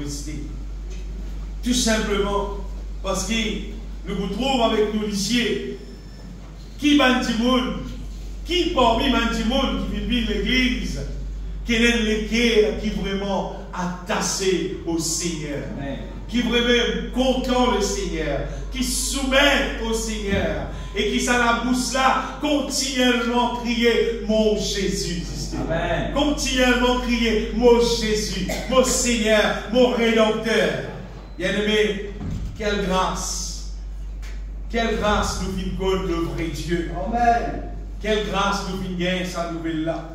rester. Tout simplement parce que nous vous trouvons avec nous ici. Qui bandimoun, qui parmi bandimoun qui vit l'église, quel est le cœur qui vraiment attaché au Seigneur, qui vraiment content le Seigneur, qui soumet au Seigneur et qui ça la bouche là continuellement crier mon Jésus. Amen. Continuellement crier mon Jésus, mon Seigneur, mon Rédempteur. Bien-aimé, quelle grâce nous vîmes connaître le vrai Dieu. Amen. Quelle grâce nous vîmes gagner sa nouvelle là.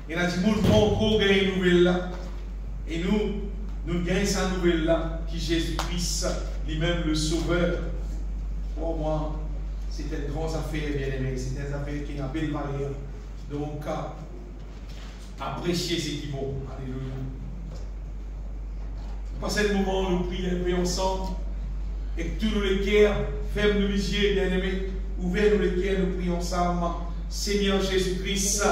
Et là, nous encore gagner une nouvelle là. Et nous gagnons sa nouvelle là, qui Jésus-Christ, lui-même le Sauveur. Pour moi, c'est une grande affaire, bien-aimé. C'est une affaire qui n'a pas de valeur. Donc, appréciez ce qui vaut. Alléluia. Passez le moment, nous prions ensemble. Et que tous les cœurs, ferme-nous les yeux, bien-aimés. Ouvrez-nous les cœurs, nous prions ensemble. Seigneur Jésus-Christ,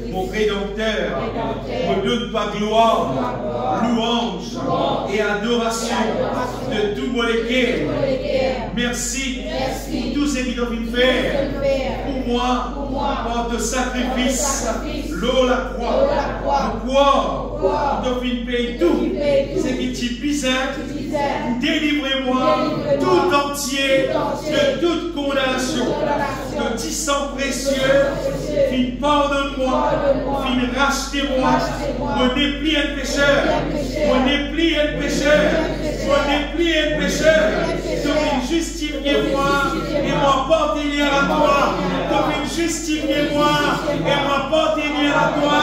mon Rédempteur, me donne ta gloire, louange et adoration de tout mon cœur. Merci pour tout ce qu'ils ont pu faire pour moi, par ton sacrifice, l'eau, la croix, le quoi, nous devons payer tout ce qui t'y pisait. Délivrez-moi tout entier de toute condamnation, de tes sang précieux, qui pardonne-moi, qui rachetez-moi, mon déplie un pécheur, mon déplie un pécheur, mon déplie un pécheur, de justifiez-moi et m'apportez à toi, de justifiez-moi et m'apportez à toi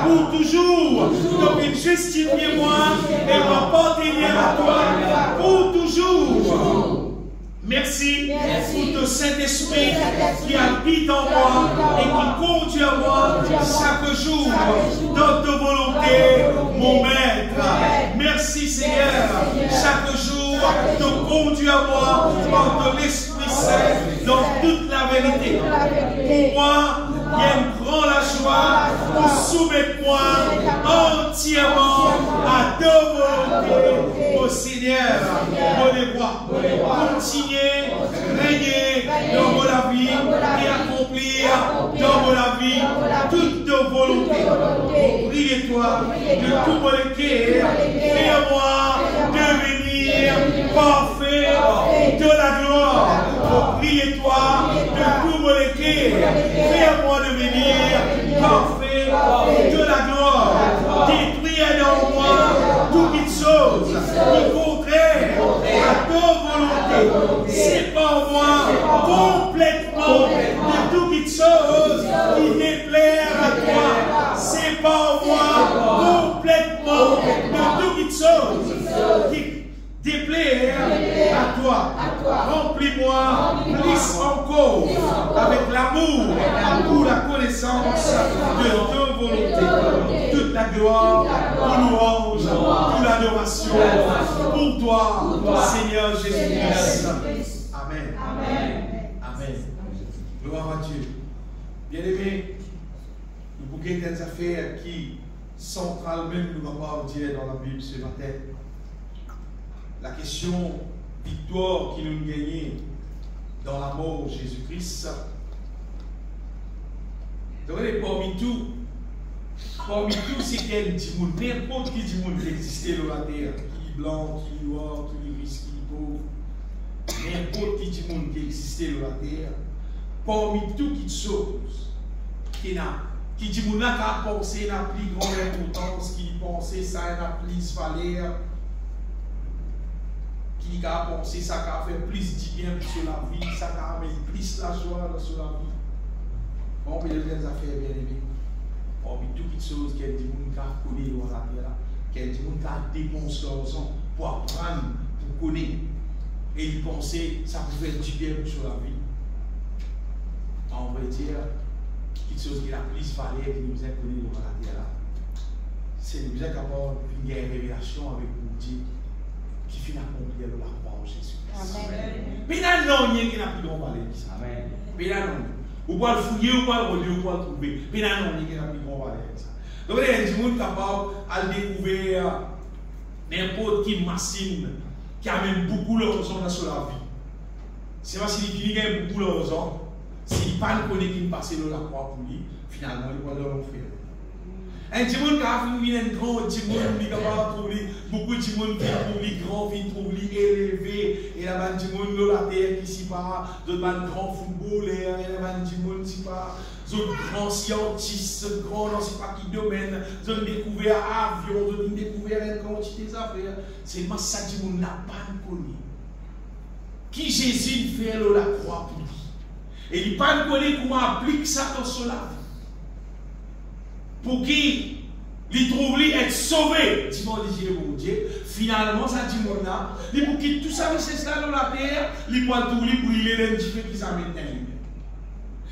pour toujours, de justifiez-moi et m'apportez à toi pour toujours. Merci pour ton Saint-Esprit qui habite en moi et qui conduit à moi chaque jour dans ta volonté, mon Maître. Merci Seigneur, chaque jour te conduit à moi par ton Esprit Saint dans toute la vérité. Pour moi, il y a une grande joie de soumettre-moi entièrement à ta volonté, au Seigneur, mon roi. Continuez, régner dans mon vie et accomplir dans mon vie toute ta volonté. Prie-toi de tout mon cœur, fais-moi devenir parfait de la gloire. Prie-toi de tout mon cœur, fais-moi devenir parfait de la gloire. Détruis dans moi toute chose qui contraire à ta volonté. Sépare-moi complètement de toute chose qui déplaire à toi. Sépare-moi complètement de toute chose qui déplaire à toi. Remplis-moi plus encore avec l'amour pour la connaissance de ta volonté. Toute la gloire, toute louange, toute l'adoration pour toi, Seigneur Jésus-Christ. Amen. Amen. Gloire à Dieu. Bien-aimés, nous bouquons des affaires qui, centrales même, nous va pas dire dans la Bible ce matin. La question victoire qui nous gagnait dans la mort de Jésus-Christ. Vous voyez, parmi tout, c'est qu'il y a n'importe qui dit qui existait sur la terre, qui est blanc, qui est noir, qui est riche, qui est pauvre, n'importe qui dit qui existait sur la terre, parmi toutes choses qui dit qu'on a pensé n'a plus grande importance, qui pensait ça n'a plus valeur, qui a pensé ça a fait plus de bien sur la vie, ça a amené plus la joie sur la vie. On peut les affaires bien aimées. Parmi toutes les choses qu'elle dit qu'on a connu dans la terre, qu'elle dit qu'on a dépensé l'argent pour apprendre, pour connaître. Et il pensait que ça pouvait être du bien sur la vie. On va dire quelque chose qui a plus valeur que nous avons connu dans la terre. C'est nous avons avoir une révélation avec nous Dieu qui finit accomplir la croix en Jésus. Amen. Mais là, non, il y a qui n'a plus de valeur. Amen. Mais là, non. Ou pas le fouiller, ou pas le relier, ou pas le trouver. Mais là, non, il y a qui n'a plus de valeur. Donc, il y a des gens capables de découvrir n'importe qui machine qui amène beaucoup d'argent dans la vie. C'est parce qu'il gagne beaucoup d'argent, s'il ne connaît pas qui passe dans la croix pour lui, finalement, il va dans l'enfer. Un petit monde qui a fini un grand petit monde, qui a trouvé beaucoup de monde qui trouve lui grand, qui trouve lui élevé, et là, un petit monde de la terre qui s'y part, d'autres grands footballeurs, et là, un petit monde qui s'y part, d'autres grands scientistes, grands dans ce pas qui domaine, d'autres découvert avion, d'autres découvert une quantité d'affaires. C'est le ça du monde n'a pas connu. Qui Jésus fait la croix pour lui. Et il n'a pas connu comment applique ça dans son vie. Pour qui il trouve lui être sauvé, dit mon Dieu, finalement, ça dit mon âme, il pour qui tout ça, c'est ça dans la terre, il va tout lui brûler les différents qui s'amènent à lui.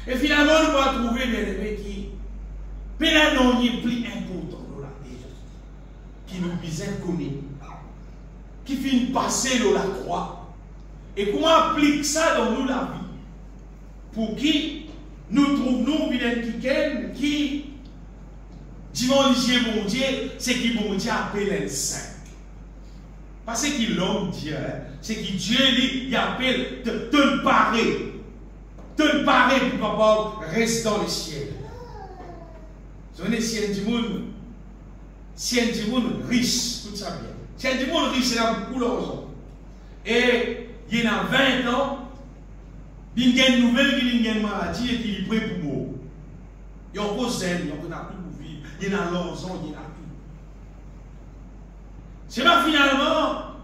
Et finalement, il va trouver des aimés qui, pénal est plus important dans la terre, qui nous bien connus, qui finit passer dans la croix. Et comment applique ça dans nous la vie? Pour qui nous trouvons quelqu'un qui mon Dieu, c'est qui mon Dieu appelle un saint. Parce que l'homme dit, c'est que Dieu lui appelle de le parer. De le parer pour pouvoir rester dans le ciel. Vous savez, si un monde riche, tout ça bien. Si un monde riche, c'est beaucoup d'argent. Et il y en a 20 ans, il y a une nouvelle qui a une maladie et qui est prêt pour mourir. Il y a encore zen, il y a encore tout. Il y a l'argent, il y a tout. C'est pas finalement,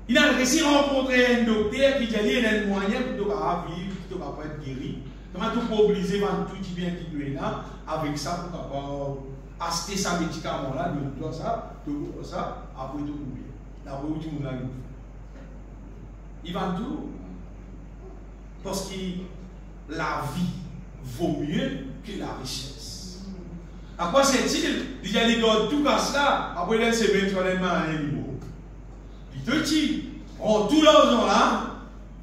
il a réussi à rencontrer un docteur qui dit qu'il y a un moyen pour vivre, pour être guéri. Comment tu peux obliger à tout qui vient qui est là, avec ça, pour pouvoir acheter sa médicament-là, de ça, après tout bien. Après tout le monde il va tout. Parce que la vie vaut mieux que la richesse. À quoi c'est-il? Il y a des gars tout comme ça, après il se met sur les mains à niveau. Il te dit, prends tout l'argent là,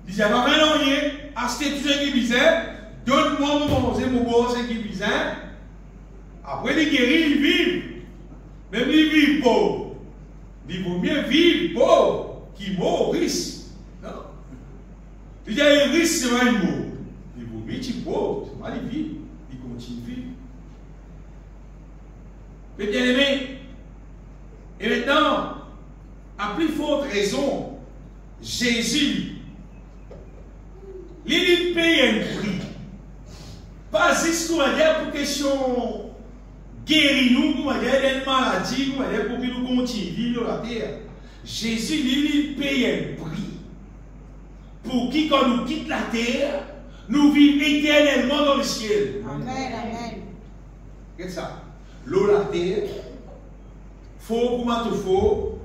il dit, va rien, acheter tout ce qui est bizarre, donne-moi mon boss qui est bizarre. Après il guérit, il vit. Même il vit pauvre. Il vaut mieux vivre pauvre qui mort riche. Non? Il dit, il riche, c'est pas une mort. Il vaut mieux qu'il pauvre, c'est pas il vit. Il continue de vivre. Mais bien aimé, et maintenant, à plus forte raison, Jésus, il paye un prix. Pas juste pour question guérir nous, pour une maladie, pour que nous continuions de vivre sur la terre. Jésus, il paye un prix. Pour qui, quand nous quittons la terre, nous vivons éternellement dans le ciel. Amen, amen. Qu'est-ce que ça? L'eau la terre, faux comme tu faux,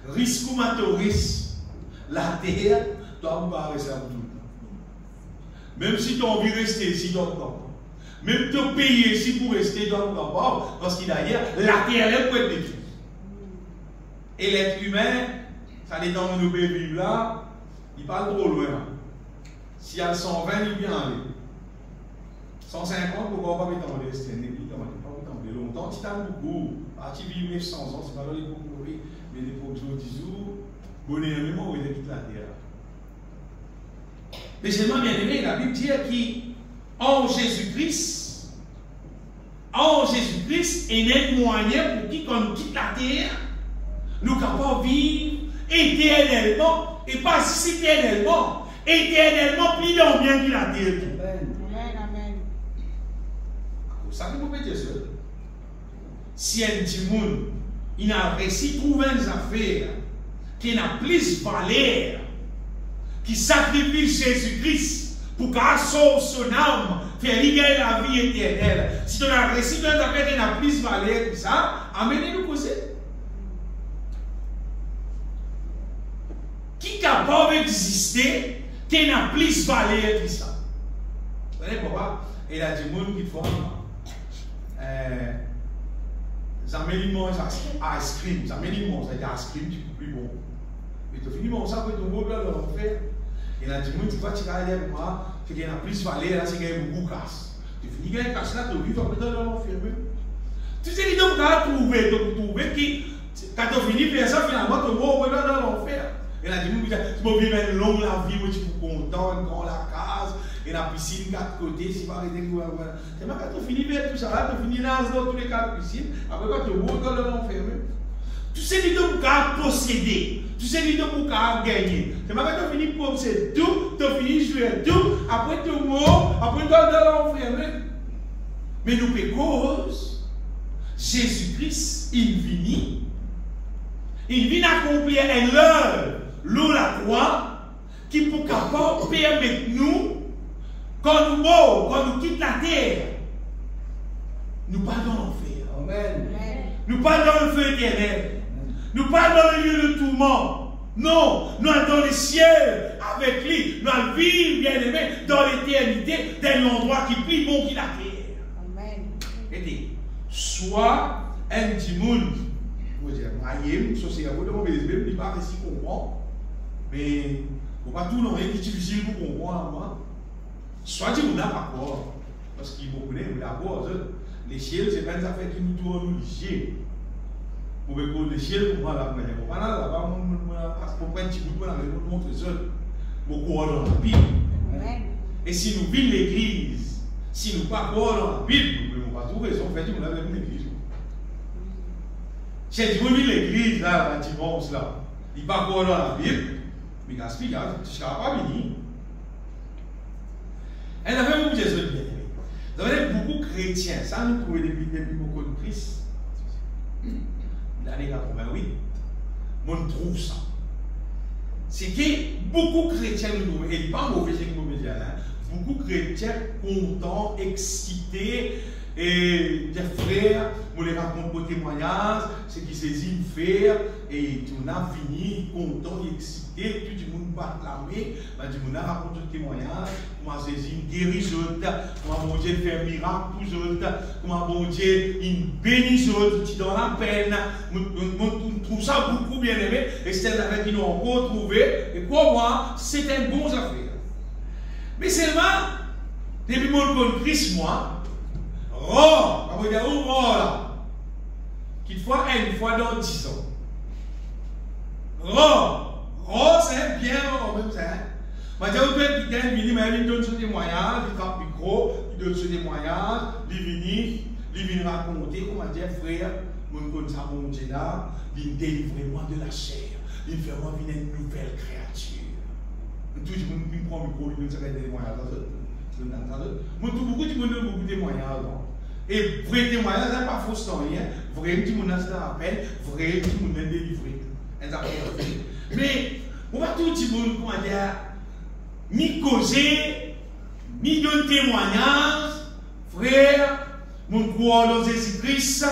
risque comme tu risque, la terre, tu vas pas rester à tout. Même si tu as envie de rester ici, tu dois pas. Même te payer ici pour rester, tu dois pas. Parce que d'ailleurs, la terre, elle peut être détruite. Et l'être humain, ça dépend de nous vivre là, il parle trop loin. Si à 120, il vient aller. 150, pourquoi pas mettre en rester? Longtemps, tu t'as beaucoup. Parti vivre 900 ans, c'est pas dans l'époque mourir, mais l'époque de 10 jours, bonheur même, où il quitte la terre. Mais j'ai bien aimé, la Bible dit qu'en Jésus-Christ est un moyen pour qui, quand nous quittons la terre, nous capables de vivre éternellement, et pas si éternellement plus long bien que la terre. Amen, amen. Ça que vous pouvez dire ça. Si un petit monde, il a réussi à trouver une affaire qui n'a plus de valeur, qui sacrifie Jésus-Christ pour qu'il sauve son âme, faire gagner la vie éternelle. Si on a réussi à trouver une affaire qui n'a plus de valeur que ça, amenez-nous causer. Qui est capable d'exister, qui n'a plus de valeur que ça? Vous voyez pourquoi? Il y a des gens qui font. J'amène mon ice cream, j'amène mon ice cream qui est plus bon. Et tu finis mon ça pour ton beau blanc de l'enfer. Et là, tu me dis, tu vas aller avec moi, c'est qu'il y a plus valeur, là, c'est qu'il y a beaucoup de casse. Tu finis avec casse là, tu vis dans l'enfer. Tu sais, tu vas trouver qui Quand tu finis de faire ça, finalement, tu vas dans l'enfer. Et là, tu vas vivre une longue la vie, tu es content, dans la case, et la piscine, 4 côtés, si pas arrêter quoi. C'est pas quand tu finis de faire tout ça, là, tu finis dans tous les 4 piscines, après quand tu vas dans l'enfer. Tu sais, tu dois posséder. Tu sais, tu dois gagner. C'est pas quand tu finis de posséder tout, tu finis de jouer tout, après tu mort, après tu vas dans l'enfer. Mais nous cause, Jésus-Christ, il vient accomplir une œuvre, l'eau la croix, qui pour capable permettre nous, quand nous mourons, quand nous quittons la terre, nous pas dans l'enfer. Amen. Nous pas dans le feu éternel. Nous pas dans le lieu de tourment. Non, nous sommes dans le ciel avec lui. Nous allons vivre, bien aimé, dans l'éternité, d'un endroit qui est plus bon que la terre. Amen. Et soit un petit monde, je veux dire, maïm, société, il pas réussi à comprendre, mais il ne faut pas tout l'enlever qui est difficile pour comprendre. Soit tu n'as pas quoi, parce qu'il faut connaître d'abord, les ciels, c'est pas une affaire qui nous tourne nous lier. Pour que les ciels, pour moi, là, pour prendre un petit bout de temps, pour montrer ça, pour croire dans la Bible. Et si nous vivons l'église, si nous ne croyons pas dans la Bible, nous ne pouvons pas trouver raison, en fait, nous avons l'église. Si tu vis l'église, là, dimanche, là, il ne croit pas dans la Bible, mais gaspille, tu ne seras pas venu. Elle avait beaucoup de choses bien. Vous avez beaucoup de chrétiens, ça nous trouve depuis beaucoup de Christ. L'année 88, on trouve ça. C'est que beaucoup de chrétiens nous trouvent, et pas mauvais, c'est que mauvais, beaucoup de chrétiens contents, excités, et des frères, on les raconte vos témoignages, ce qu'ils saisissent faire, et on a fini, content, excité, tout le monde va acclamer, on a raconté le témoignage, on a saisi une guérison, on a bon Dieu fait un miracle pour eux, on a bon Dieu une bénissance, qui dans la peine, on trouve ça beaucoup bien aimé, et c'est un affaire qui nous ont encore trouvé, et pour moi, c'est un bon affaire. Mais seulement, depuis mon Christ, moi, on va dire, là, qu'il faut une fois dans 10 ans. C'est bien, même ça. On va dire, quelqu'un qui donne ce témoignage, il frappe le micro, il donne ce témoignage, il vient raconter, comment dire, frère, mon connaît ça, mon Dieu là, il délivre moi de la chair, il fait moi une nouvelle créature. Tout le monde prend le micro, il donne ce témoignage. Beaucoup de monde donne beaucoup de témoignages. Et vrai témoignage, ce n'est pas faux sans rien. Vrai, tout le monde a à peine. Vrai, tout le monde est délivré. Mais, on va tout le monde, comment dire, ni causer, ni donner témoignage. Frère, mon croit dans Jésus-Christ,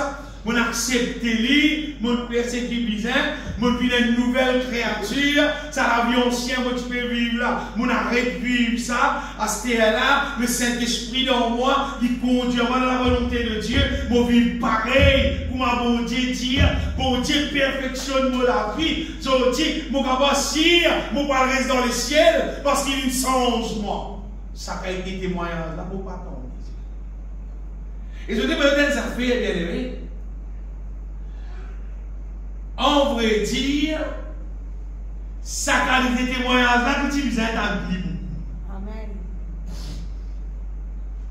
mon accepte lui, mon persécute bizarre, mon vie une nouvelle créature, ça la vie ancienne, moi tu peux vivre là, mon arrête de vivre ça, à ce là, le Saint-Esprit dans moi, il conduit moi dans la volonté de Dieu, mon vivre pareil, pour ma bon Dieu dire, bon Dieu perfectionne moi la vie, je dis, mon capable sire, mon pas reste dans le ciel, parce qu'il y a un changement. Ça a été témoignage là, pour pas attendre. Et je dis, mais ça fait bien aimé. En vrai dire, sa qualité de témoignage là, que tu nous établis beaucoup. Amen.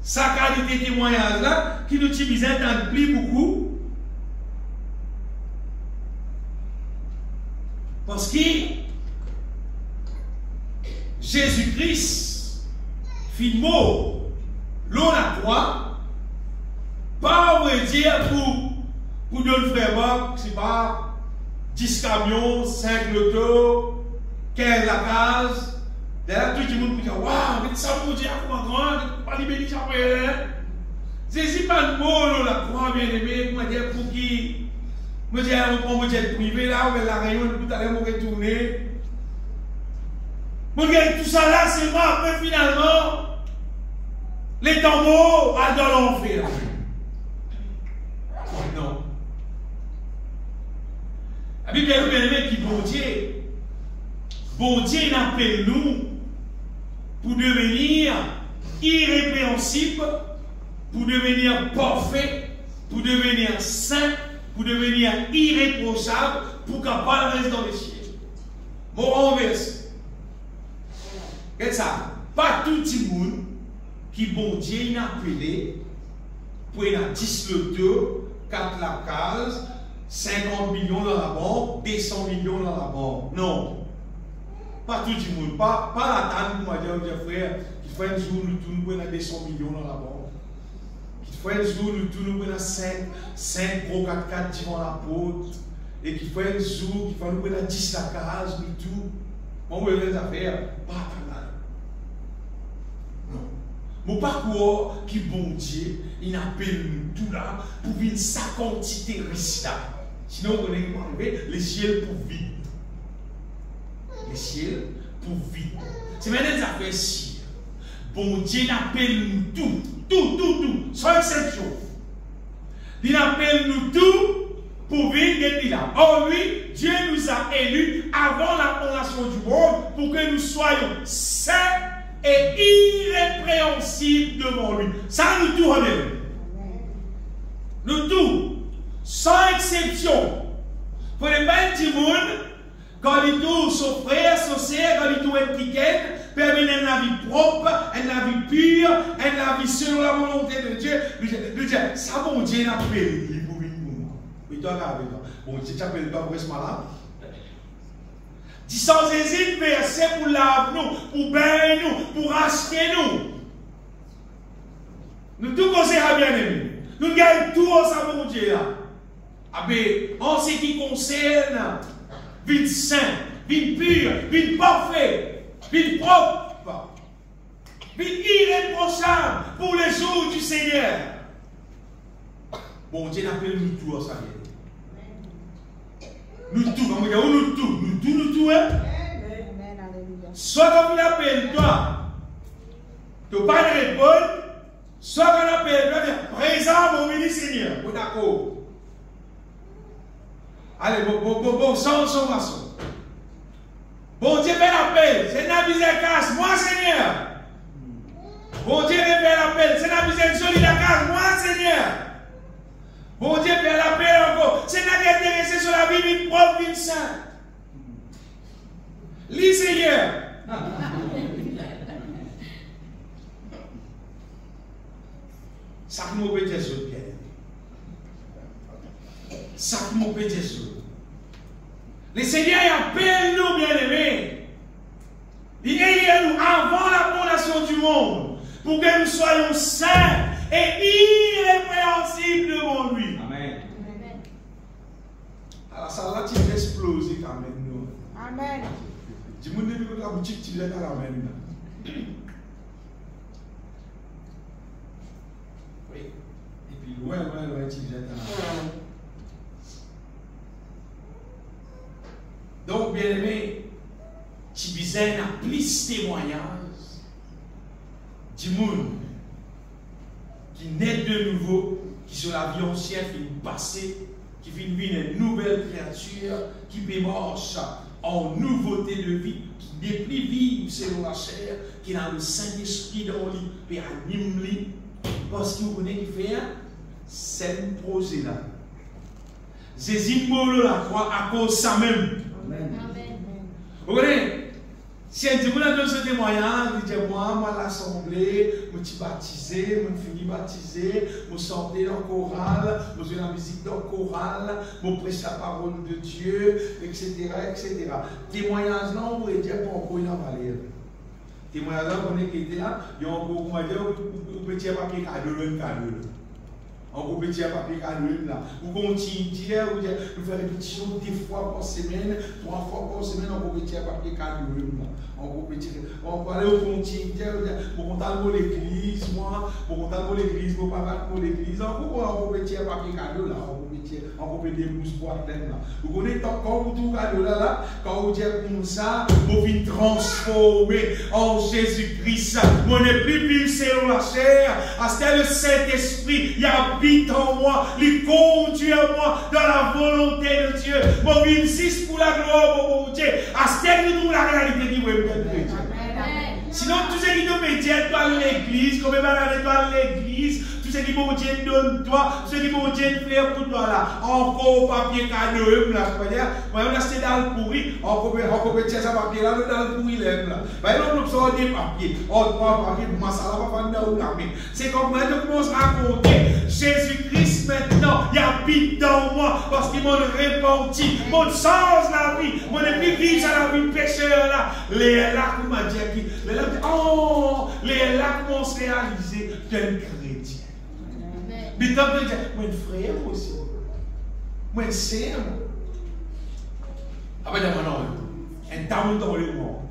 Sa qualité de témoignage là, qui nous établit beaucoup. Parce que Jésus-Christ fit mort, l'on la croix, pas on veut dire pour nous frère, c'est pas 10 camions, 5 lotos, 15 la case. D'ailleurs, tout le monde peut dire, waouh, mais ça vous dit à quoi grand, pas libérer ça après. C'est pas de mots, la croix bien aimé, comment dire, pour qui. Moi, j'ai un jet privé là, on va la réunion, tout à l'heure, on va retourner. Moi, tout ça là, c'est moi, après finalement, les tambours, à dans l'enfer. Non. La Bible est bien aimée qui bon Dieu. Bon Dieu appelle nous pour devenir irrépréhensible, pour devenir parfait, pour devenir saint, pour devenir irréprochable, pour capable rester dans les cieux. Mon renverse. Qu'est-ce ça? Pas tout le monde qui, bon Dieu, n'a appelé pour y avoir 10 lotos, 4 la case, 50 millions dans la banque, 200 millions dans la banque. Non. Pas tout le monde. Pas la table pour moi dire, frère, qui fait un jour, nous tous nous avons 200 millions dans la banque. Qui fait un jour, nous tous nous avons 5 gros 4x4 devant la porte. Et qui fait un jour, qui fait nous avons 10 la case, nous tous. On veut les affaires. Pas mal. Non. Mon parcours qui bon Dieu, il appelle nous tout là pour venir sa quantité riche là. Sinon, on est arrivé, les ciels pour vite. Les ciels pour vite. C'est maintenant des affaires si. Bon Dieu appelle nous tout, sans exception. Il appelle nous tout pour venir depuis là. Or oui, Dieu nous a élus avant la fondation du monde pour que nous soyons saints et irrépréhensibles devant lui. Ça nous tout remet. Nous tout, sans exception. Pour ne pas dire monde, quand il tout son frère, son sœur, quand il tout un petit permet une vie propre, une vie pure, une vie selon la volonté de Dieu. Nous dire, ça bon Dieu n'a pas payé pour une pour moi. Mais toi, bon Dieu t'appelle pas pour ce malade. Dis sans hésiter, verset pour laver nous, pour baigner nous, pour acheter nous. Nous tout conseillons bien aimé. Nous gagnons tout ensemble, mon Dieu. En ce qui concerne vie sainte, vie pure, vie parfaite, vie propre, vie irréprochable pour les jours du Seigneur. Bon Dieu appelle nous tout ensemble. Nous tout, hein? Soit comme il appelle toi, tu n'as pas de réponse, soit qu'on appelle toi, présent mon ministre Seigneur. Bon, d'accord. Allez, bon, sans maçon. Bon Dieu fait l'appel, c'est Nabi Zekas, moi Seigneur. Bon Dieu fait l'appel, c'est Nabi Zekas, moi Seigneur. Bon Dieu fait l'appel encore, c'est Nabi intéressé sur la vie d'une propre vie sainte. Lis Seigneur. Ça nous peut dire sur Pierre. Ça nous peut dire sur. Le Seigneur appelle nous bien-aimés. Il est nous avant la fondation du monde pour que nous soyons saints et irrépréhensibles devant lui. Amen. Alors ça là, tu vas exploser quand même. Nous. Amen. Dis-moi que la boutique, tu vas être à la même. Oui. Et puis, loin, tu vas être à la même. Donc, bien aimé, tu besoin de plus de témoignages du monde qui naît de nouveau, qui sur la vie ancienne finit passer, qui finit une nouvelle créature, qui marche en nouveauté de vie, qui n'est plus vivre selon la chair, qui a le Saint-Esprit dans lui, qui anime lui, parce que vous connaissez qui fait c'est projet là. Jésus mort la croix à cause de ça même. Amen. Vous voyez, si un dimanche donne ce témoignage, il dit moi l'assemblée, je suis baptisé, je finis baptisé, je chantais dans le choral, je joue la musique dans le choral, je prêche la parole de Dieu, etc. etc. Témoignage là, on pourrait dire pour encore une valeur. Témoignage là, on est qui était là, il y a encore, on va dire, on peut dire papier cadeau. On peut dire papier cadeau là. Vous continuez à nous faire répétition 2 fois par semaine, 3 fois par semaine, on peut dire papier cadeau là. On peut aller au continent, pour qu'on aille à l'église, moi, pour qu'on aille à l'église, pour pas aller à l'église, on peut dire papier cadeau là, on peut dire bouche boîte là. Vous connaissez quand vous tout cadeau là, quand vous dites comme ça, vous venez transformer en Jésus-Christ. Mon n'est plus vivre selon la chair, c'est le Saint-Esprit, il habite en moi, il conduit en moi dans la volonté de Dieu. Mon vivre 6 pour la gloire de mon Dieu, c'est nous la réalité du web. Sinon, tout ce qui te met, toi à l'église, comme tu vas à l'église, tout ce qui bon Dieu donne toi, ce qui bon Dieu fait pour toi là, encore papier cadeau, là, moi, là, c'est dans le pourri, encore tiens ça papier là, dans le pourri, là. Bah, non, sort des papiers, on prend papier pour moi, ça va pas faire dans la main. C'est comme moi, je commence à raconter, Jésus-Christ maintenant, il habite dans moi, parce qu'il m'a répandu, mon sens la vie, mon épée vivre à la vie pécheur là, les là, comment dire, les là, oh, les là commencent à réaliser qu'un chrétien. Mais tu peux dire, moi, frère aussi, moi, sœur, ah ben non, un tamon dans le monde,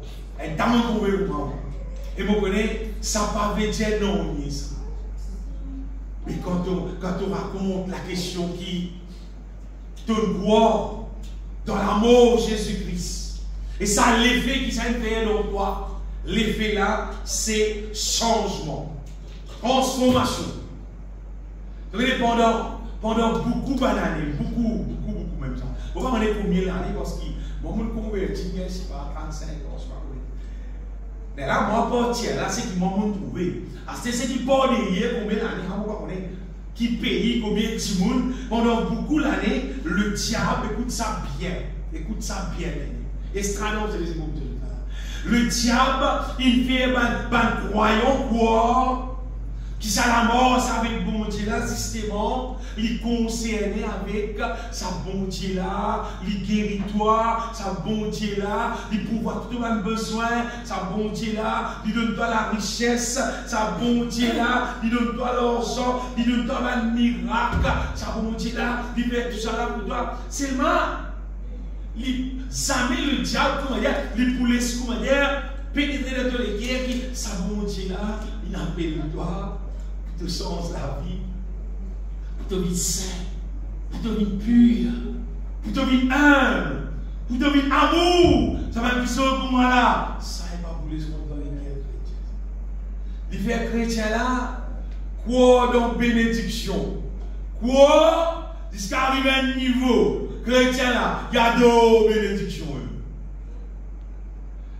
un tamon dans le monde. Et vous connaissez, ça pas veut dire non, ça. Mais quand on raconte la question qui te voit dans l'amour de Jésus-Christ, et ça l'effet qui s'est fait dans toi, l'effet là, c'est changement, transformation. Pendant beaucoup d'années, beaucoup même ça. On va demander combien d'années parce que moi, je me convertis, c'est pas 35 ans, je sais pas. Mais là, moi, partir, là, c'est qui m'a trouvé. C'est qui part derrière combien d'années, qui paye combien de monde. Pendant beaucoup d'années, le diable, écoute ça bien. Estradons, c'est les émotions. Le diable, il fait un croyant quoi qui ça la mort, ça avec bon Dieu là, systématiquement, il concerné avec sa bon Dieu là, il guérit-toi, sa bon Dieu là, il pouvoir tout un besoin, sa bon Dieu là, il donne-toi la richesse, sa bon Dieu là, il donne-toi l'argent, il donne-toi le miracle, sa bon Dieu là, il fait tout ça là pour toi. Seulement, il jamais le diable, comment dire, il pour les comment dire, pénétrer dans les guerres, sa bon Dieu là, il appelle toi. Pour te changer la vie, pour te vivre sain, pour te vivre pur, pour te vivre humble, pour te vivre amour. Ça va être plus pour moi là. Ça n'est pas pour les autres dans les guerres chrétiennes. Les frères chrétiens là, quoi dans bénédiction, quoi jusqu'à arriver à un niveau chrétien là, il y a deux bénédictions.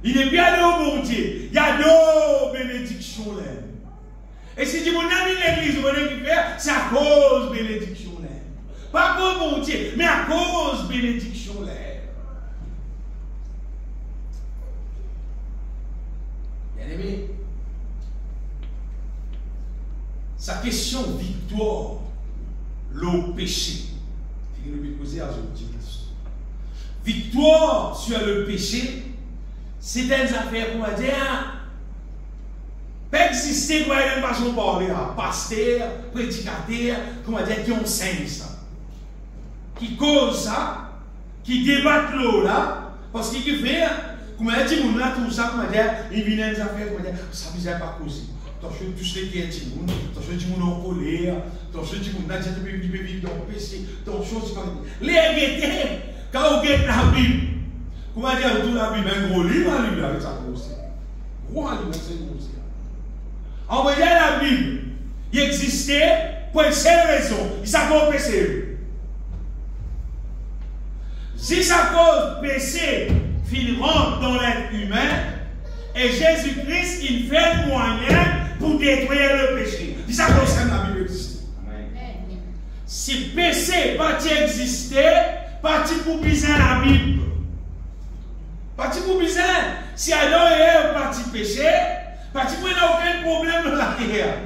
Il n'est bien de bon Dieu, il y a deux bénédictions là. Et si tu mon ami l'église, c'est à cause de bénédiction là. Pas à cause de mon Dieu, mais à cause de bénédiction là. Bien aimé, sa question victoire, le péché. Victoire sur le péché, c'est une affaire, on va dire, pas exister pour aller pas parler à pasteur, prédicateur, comment dire, qui ont sens, qui cause ça, qui débattent l'eau là, parce qu'il fait, comment dire, on a tout ça, comment dire, il vient des affaires, comment dire, ça ne vient pas causer. Attention, tous les qui sont attention, tu m'en en colère, attention, tu m'en as dit, tu peux vivre dans le péché, attention, c'est pas les guetter, quand on guette la Bible, comment dire, tout la Bible, un gros livre, avec ça, gros livre, c'est gros. En voyant la Bible, il existait pour une seule raison, il s'appelle péché. Si ça cause péché, il rentre dans l'être humain, et Jésus-Christ, il fait moyen pour détruire le péché. Si ça concerne la Bible existe. Si péché parti existait, parti pour biser la Bible. Parti pour biser. Si Adam et Ève parti péché, parti pour n'a aucun problème dans la terre.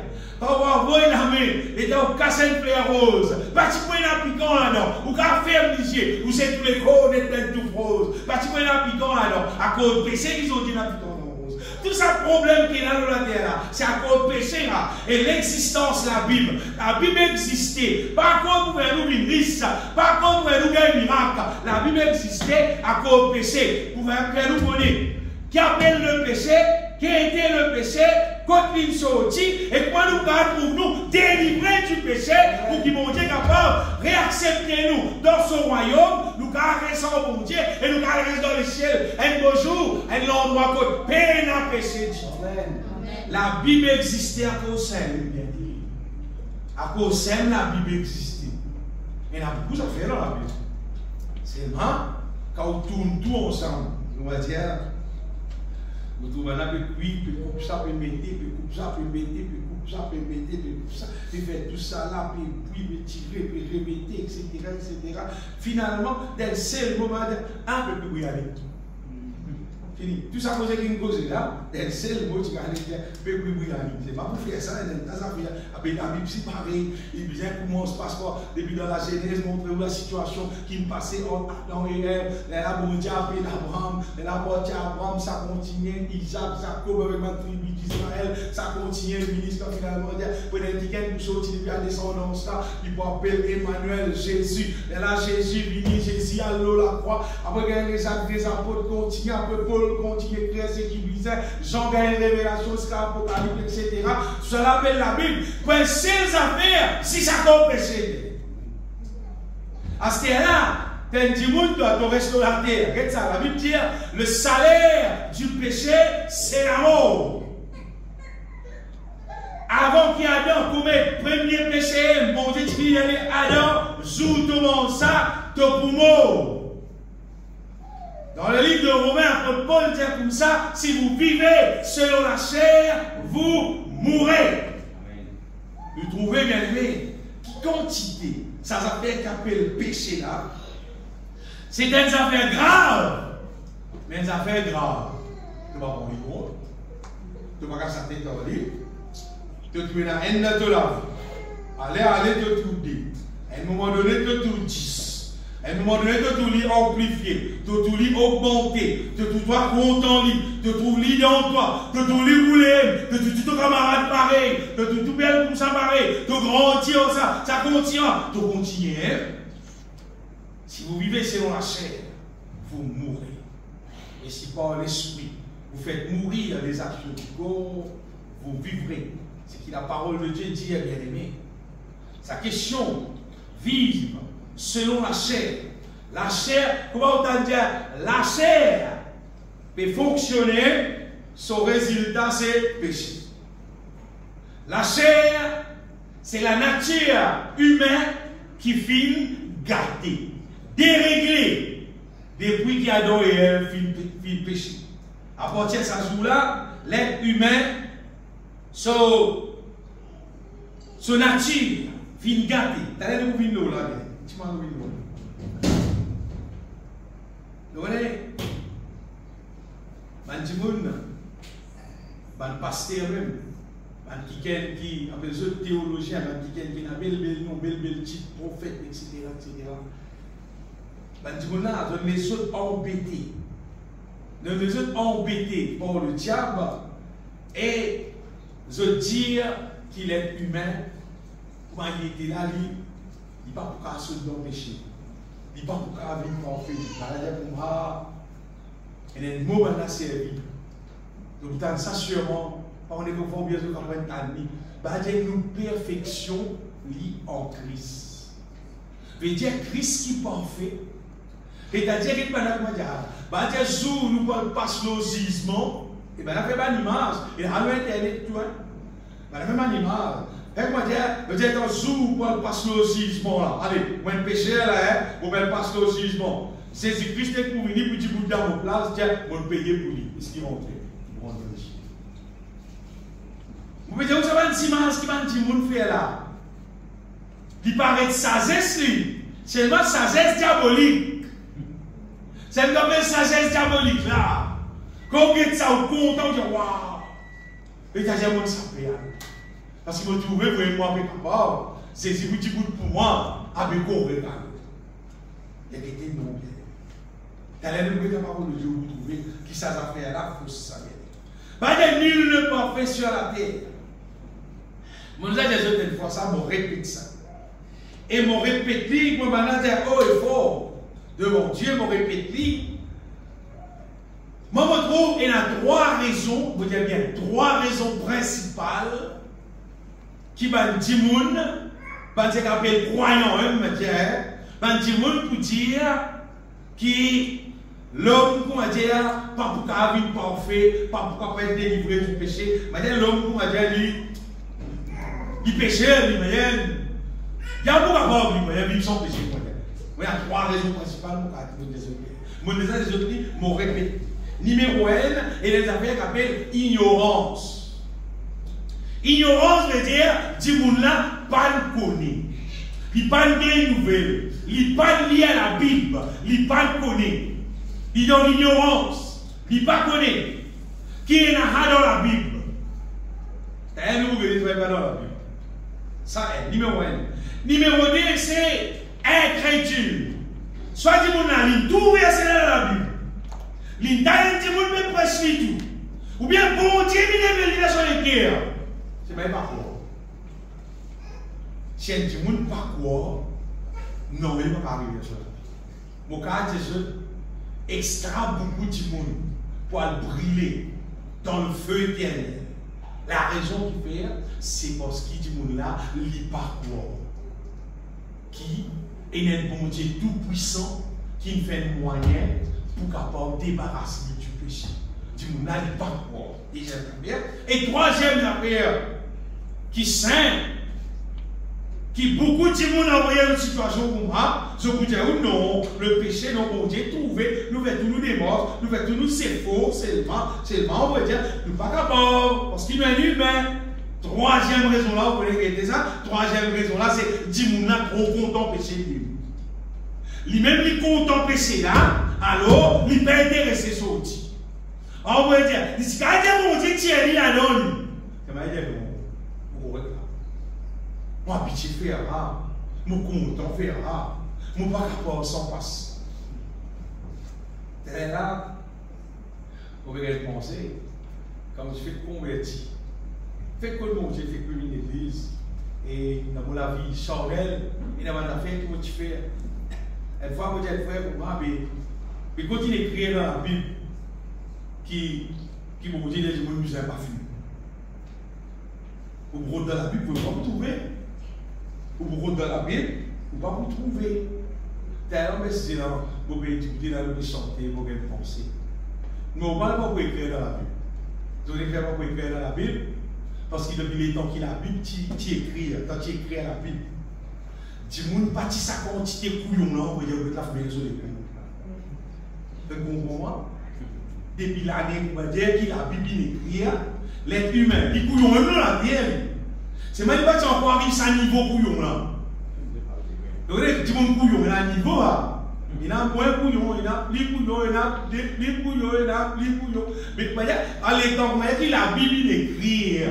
Quand vous voyez la main, et vous cassez une fleur rose. Parti pour n'a piquant là-dedans. Vous avez fait un ligier. Vous êtes tous les corps d'être tout rose. Parti pour n'a piquant là-dedans. À cause du péché, ils ont dit n'a piquant rose. Tout ça problème qui est là dans la terre, c'est à cause du péché là. Et l'existence de la Bible. La Bible existait. Pas à cause pour nous une risque. Pas à cause pour nous un miracle. La Bible existait à cause du péché. Pour nous connaître. Qui appelle le péché? Qui était le péché, quand il sortit, et quoi nous garde pour nous délivrer du péché, pour qu'il mon Dieu capable de réaccepter nous dans son royaume, nous carrés au bon Dieu, et nous carrés dans le ciel. Un beau jour, un endroit qu'on peine à pécher. La Bible existait à cause d'elle, bien dit. À cause d'elle, la Bible existait. Il y a beaucoup d'affaires dans la Bible. Seulement, quand on tourne tout ensemble, on va dire, Vous trouvez un peu cuit, puis coupe ça, puis mettre, puis coupe ça, puis mettre, puis coupe ça, puis mettre, puis coupe ça, puis faire tout ça là, puis tirer, puis remettre, etc., etc. Finalement, dès le seul moment, un peu plus bruyant. Fini. Tout ça cause qu'une cause là, dès le seul mot, tu vas aller dire, un peu plus bruyant. C'est pas pour faire ça, ça fait, avec la Bible, c'est pareil. Il vient comment se passe quoi, depuis dans la Genèse, montrer la situation qui me passait en Adam et Ève, la bonté appelée d'Abraham, la bonté Abraham, ça continue, Isaac, Jacob avec ma tribu d'Israël, ça continue, le ministre finalement, pour les tickets pour sortir depuis la descendance là, il peut appeler Emmanuel, Jésus, et là Jésus vient, Jésus à l'eau la croix, après les actes des apôtres continuent, après Paul continue à créer ce qui visait, Jean gagne une révélation, Apocalypse, etc. Cela appelle la Bible, pour ces affaires, si ça compte péché. À ce là, t'es dit, tu dois rester la terre. Regarde ça, la Bible dit, le salaire du péché, c'est la mort. Avant qu'Adam commette le premier péché, bon Dieu dit, Adam, joue tout le monde ça, tout pour mort. Dans le livre de Romains, Paul dit comme ça, si vous vivez selon la chair, vous mourrez. Vous trouvez bien aimé, quantité, ça s'appelle qu'appelle le péché là. C'est une affaire grave, mais une affaire grave. Tu vas prendre le compte, tu vas casser ta tête dans le livre, tu te mets dans un de la vie. Allez, te tout dire. À un moment donné, te tout 10. À un moment donné, te tout lit amplifié, te tout lit augmenté, te tout toi content lit, te tout lit dans toi, te tout lit roulé, te tout camarade pareil, te tout belle comme ça pareil, te grandir ça continue, te continue. Si vous vivez selon la chair, vous mourrez. Et si par l'esprit, vous faites mourir les actions du corps, vous vivrez. C'est ce que la parole de Dieu dit, bien aimé. Sa question, vivre selon la chair. La chair, comment on dit? La chair peut fonctionner, son résultat c'est péché. La chair, c'est la nature humaine qui finit gâtée, déréglée, depuis qu'Adam et Ève finissent péché. À partir de ce jour-là, l'être humain, son nature finit gâtée. T'as l'air de vous venir là, tu m'as vu là. Vous voyez, un pasteur même, qui appelle ce théologien, qui a un bel titre, prophète, etc. On les autres embêtés. Les autres embêtés par le diable et je dire qu'il est humain, quand il était là, il n'est pas pour qu'à se péché. Il n'est pas pour qu'à vivre en fait. Il y a des mots qui ont servi. Donc, ça sûrement, on est conforme bien sûr quand on est admis. Il y a une perfection liée en Christ. Veut dire Christ qui est parfait. C'est-à-dire qu'il n'y a pas de dire, jour nous passons le gisement, et bien, on a fait une image, et on a internet, tu vois. On a fait une image. Et dire, un jour nous passons le gisement là. Allez, moi, un péché là, on va passer le gisement. C'est Christ est pour venir, puis tu bout dans mon place, tiens, on va payer pour lui. Est-ce qu'il va entrer? Ils vont entrer. Vous pouvez dire, vous avez une image qui va dire, mon frère là. Qui paraît de sagesse, c'est une sagesse diabolique. C'est une sagesse diabolique là. Quand on regarde ça, on est content, on dit waouh. Et tu as dit, mon sapé. Parce que vous trouvez, vous êtes moi capable. C'est si vous dites pour moi, avec quoi on regarde. Il y a des non bien. T'as l'air de la parole de Dieu, vous trouvez qui ça a fait là, il faut savoir. Pas de nul ne parfait sur la terre. Mon Dieu, j'ai une fois ça, je répète ça. Et mon répété, moi, maintenant, dire haut et fort devant Dieu, mon répété. Moi, je trouve qu'il y a trois raisons, vous dites bien, trois raisons principales qui vont dire, va dire qu'appelle croyant, va dire pour dire que l'homme, comment dire, pas pour qu'il vive parfait, pas pour qu'il être délivré du péché, mais l'homme, comment dire, il péchait, il y a beaucoup à voir, il vit sans péché. Il y a trois raisons principales, mon désolé. Mon désolé, mon répète. Numéro 1, et les affaires qu'on appelle ignorance. Ignorance veut dire, dit moun là, pas le connaît. Il pas de nouvelles. Il pas lié à la Bible. Il pas le connaît. Il est dans l'ignorance. Il pas connaît. Qui est dans la Bible? C'est nous qui ne pas dans la Bible. Ça est numéro 1. Numéro 2, c'est incrédule. Soit dit mon ami, tout verset dans la Bible. L'intérieur dit mon même prêche tout. Ou bien bon Dieu, il est sur les guerres. C'est même pas quoi. Si un petit monde pas quoi, non, il ne va pas arriver sur la Bible. Mon cas, c'est extra beaucoup de monde pour briller dans le feu éternel. La raison qui fait, c'est parce qu'il dit monde là, il n'est pas quoi. Qui est un bon Dieu tout puissant qui fait un moyen pour capable débarrasser du péché. Du monde là, il n'est pas quoi. Et troisième affaire, qui saint, qui beaucoup de monde envoyé dans une situation comme ça, je vous dis non, le péché, non, bon Dieu, trouvé, nous faisons tous nous des morts, nous faisons tous nous c'est faux, seulement, on va dire, nous ne sommes pas capables, parce qu'il nous est humain. Troisième raison là, vous voulez regarder ça, troisième raison là, c'est dit moun là trop content péché lui. Lui-même, il content péché là, alors, il n'est pas intéressé sur l'outil. Alors, on va dire, il dit, quand mon Dieu, tu es là-dedans, lui. Comment il dit, bon, moi, pitié faire là, mon content faire là, mon pas capable sans passe. C'est là, vous pouvez penser, comme je fais converti. Fait que mon Dieu fait que une église, et dans la vie charnelle, et dans la affaire que tu fais, elle voit que tu es frère pour moi, mais continue à écrire dans la Bible qui vous dit que les gens ne sont pas fumés. Vous vous dans la Bible, vous ne pouvez pas vous trouver. Vous dans la Bible, vous ne pouvez pas vous trouver. D'ailleurs, c'est là, vous pouvez écouter dans le chanter, vous pouvez penser. Mais on ne va pas écrire dans la Bible. Vous allez faire pour écrire dans la Bible, parce que depuis les temps qu'il a la Bible, tu écris, quand tu écris à la Bible. Tu ne peux pas dire ça quand tu t'es couillon là, on va dire que tu as fait sur les couillons. Vous comprenez? Depuis l'année, on va dire qu'il a la Bible écrite, l'être humain, les couillons, même là, c'est même pas que tu as encore arrivé à un niveau couillon là. Donc, tu vois un couillon, il a un niveau là. Il a un point couillon, il a les couillons, il a les couillons, il a les couillons. Mais à l'état, on va dire qu'il a la Bible écrite.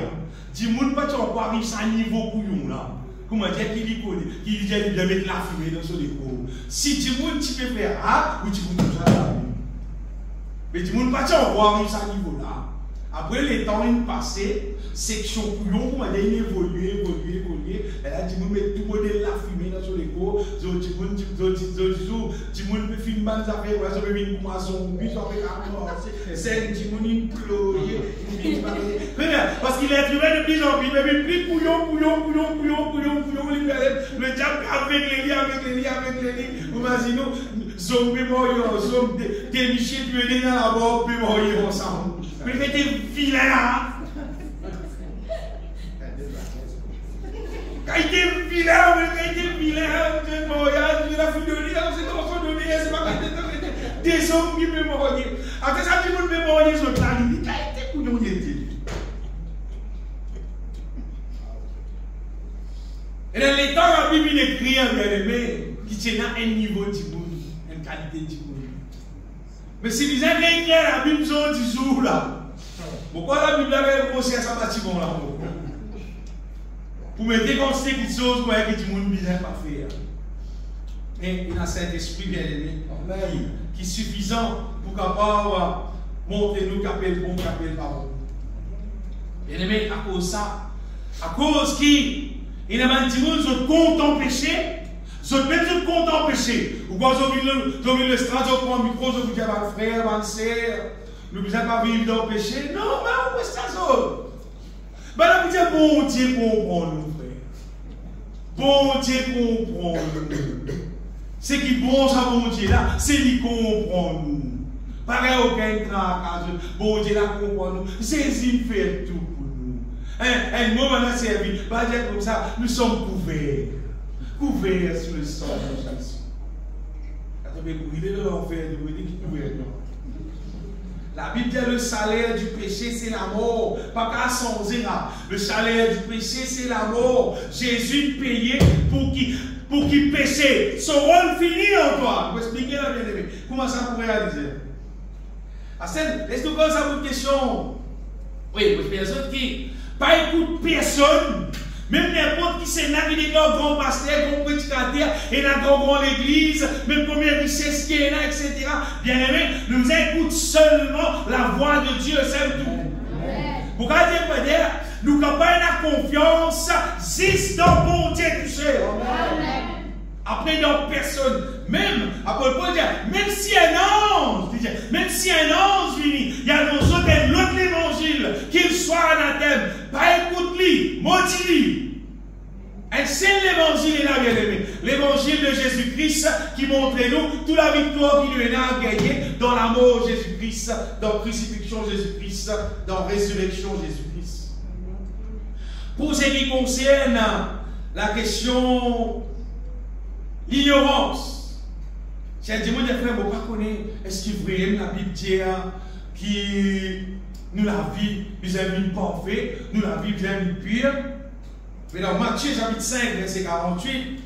Tu ne peux pas encore arriver à un niveau couillon là. Comment dire qu'il dit qu'il dit qu'il doit mettre la fumée dans son épaule. Si tu peux faire A, ou tu peux tout ça là. Mais tu ne peux pas encore arriver à ce niveau là. Après les temps passés, section couillon, on va dire évoluer. Et là, tu peux mettre tout le monde la fumée dans son épaule. Tu peux faire une bonne affaire, tu peux faire une poisson, puis tu peux faire tu peux parce qu'il est trouvé de plus en plus, mais plus couillon, le diable avec les lits, vous imaginez, zombie mort, zombie déniché, tu es dans la mort, puis mourir ensemble. Mais t'es vilain là. Quand il était vilain, c'est mariage, il a fait de lire, c'est dans son donné, c'est pas des hommes qui me mourir. Après ça, tout le monde me mourir sur le plan, il dit, quand il était couillon, il était. Et dans les temps, la Bible écrit, bien aimé, qui tient à un niveau de monde, une qualité de monde. Mais si vous avez écrit la Bible sur 10 jours là, pourquoi la Bible avait un procès à ce bâtiment là? Pour me déconstruire quelque chose pour que tout le monde bizarre pas faire. Et il a cet esprit bien aimé qui est suffisant pour capable montrer nous qu'appelle bon, qu'appelle pas bon. Bien aimé, à cause de ça, à cause qui il a dit vous content péché, même content péché. Ou quand vous avez le stade, vous prenez le micro, vous dites à frère, ma soeur, nous ne pouvons pas vivre dans le péché. Non, mais on peut ça. Ben là, vous dites, bon Dieu comprend nous, frère. Bon Dieu comprend nous. C'est qui bon ça, bon Dieu là, c'est lui comprend nous. Pareil, aucun tracas. Bon Dieu là comprend nous. C'est lui fait tout pour nous. Un moment là, servi, pas dire comme ça, nous sommes couverts. Couverts sur le sang de Jésus. Quand on veut courir de l'enfer, vous dites qu'il est couvert. La Bible dit le salaire du péché, c'est la mort. Pas qu'à songer là. Le salaire du péché, c'est la mort. Jésus payait pour qu'il péché. Son rôle fini en toi. Vous expliquer la bien-aimé. Comment ça pourrait réaliser? Laisse-nous poser ça pour une question. Oui, pour les autres qui pas écoute personne. Même n'importe qui c'est là qui est un grand pasteur, grand prédicateur, et là grand l'église, même combien de richesses qui est là, etc. Bien aimé, nous écoutons seulement la voix de Dieu, c'est tout. Pour dire, nous n'avons pas la confiance, juste dans bon Dieu tout seul. Après, dans personne. Même, après Paul dit, même si un ange vient, il y a l'autre l'évangile, qu'il soit anathème, pas écoute-lui, maudit-lui. Et c'est l'évangile là, bien aimé. L'évangile de Jésus-Christ qui montre nous toute la victoire qui lui a gagnée dans l'amour de Jésus-Christ, dans la crucifixion de Jésus-Christ, dans la résurrection de Jésus-Christ. Pour ce qui concerne la question l'ignorance. J'ai dit, moi, des frères, je ne connais pas, est-ce qu'il vraiment la Bible dit qui nous la vie, nous avons une parfaite, nous la vie bien une pure. Mais dans Matthieu chapitre 5, verset 48,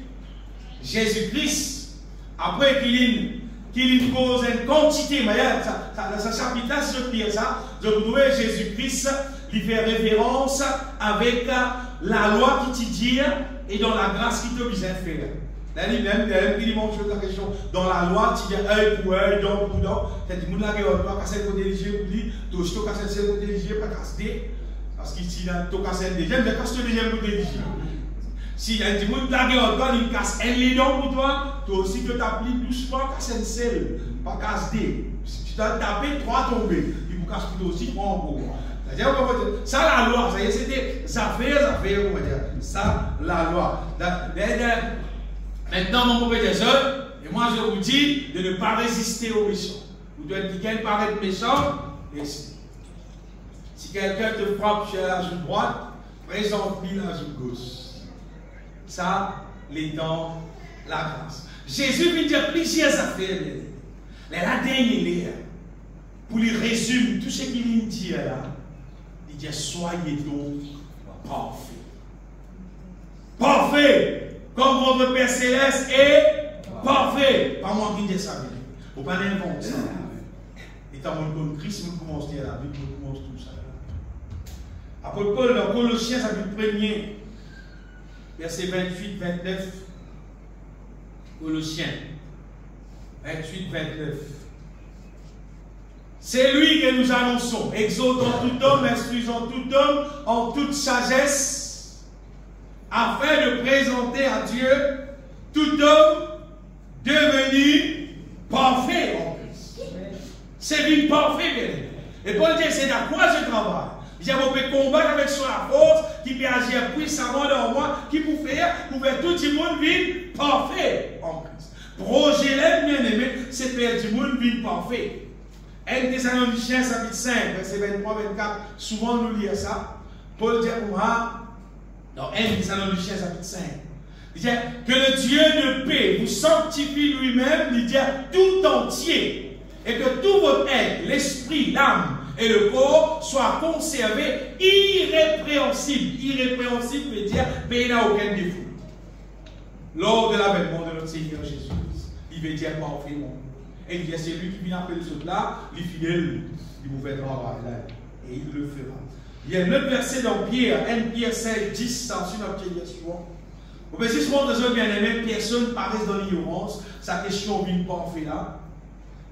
Jésus-Christ, après qu'il pose une quantité, mais ça chapitre là, si je pire ça, je vous trouve Jésus-Christ, il fait référence avec la loi qui te dit et dans la grâce qui te vise à faire. Là, il même il montre la question. Dans la loi, tu dis œil pour œil, dent pour dent. Tu dis, tu as cassé le côté léger pour lui, tu as cassé le côté léger, pas cassé. Parce qu'ici, tu as cassé le deuxième, tu as cassé le deuxième côté léger. Si il y a des gens qui il casse un dents pour toi, toi aussi, tu t'appliques doucement, casser un sel, pas casser. Si tu t'as tapé, 3 tombés. Il vous casse plutôt aussi 3 en gros. Ça, la loi, ça y est, c'était affaires, on va dire. Ça, la loi. Maintenant, mon mauvais sœurs, et moi je vous dis de ne pas résister aux méchants. Vous devez dire qu'elle paraît méchant, et si quelqu'un te frappe sur la joue droite, présente-lui la joue gauche. Ça, les dents, la grâce. Jésus veut dire plusieurs affaires. La dernière, pour lui résumer tout ce qu'il dit là, il dit soyez donc parfaits. Parfait! Comme votre Père Céleste est parfait. Pas moi qui dis ça. Vous ne pouvez pas l'inventer ça. Étant mon Christ, nous commençons à la Bible, nous commençons tout ça. Apôtre Paul, dans Colossiens, chapitre 1er, verset 28-29. Colossiens 28-29. C'est lui que nous annonçons, exhortant tout homme, instruisant tout homme en toute sagesse, afin de présenter à Dieu tout homme devenu parfait en Christ. C'est une parfaite. Et Paul dit, c'est à quoi je travaille. J'ai besoin de combattre avec sur la force qui peut agir puissamment dans moi, qui peut faire tout le monde vivre parfait en Christ. Projet l'aide bien aimé, c'est faire du monde vivre parfait. 1 Thessaloniciens chapitre 5, verset 23-24, souvent nous lisons ça. Paul dit pour moi, dans 1 Thessaloniciens chapitre 5, il dit que le Dieu de paix vous sanctifie lui-même, il dit tout entier, et que tout votre être, l'esprit, l'âme et le corps soient conservés irrépréhensibles. Irrépréhensible veut dire qu'il n'y a aucun défaut. Lors de l'avènement de notre Seigneur Jésus-Christ, il veut dire parfaitement. Et il dit c'est lui qui vient appeler ce là, il est fidèle, il vous fait travail là, et il le fera. Il y a un autre verset dans Pierre, 1 Pierre 5, 10, c'est ensuite notre question. Au bénissement de Dieu bien-aimé, personne paraisse dans l'ignorance, sa question vient parfait là.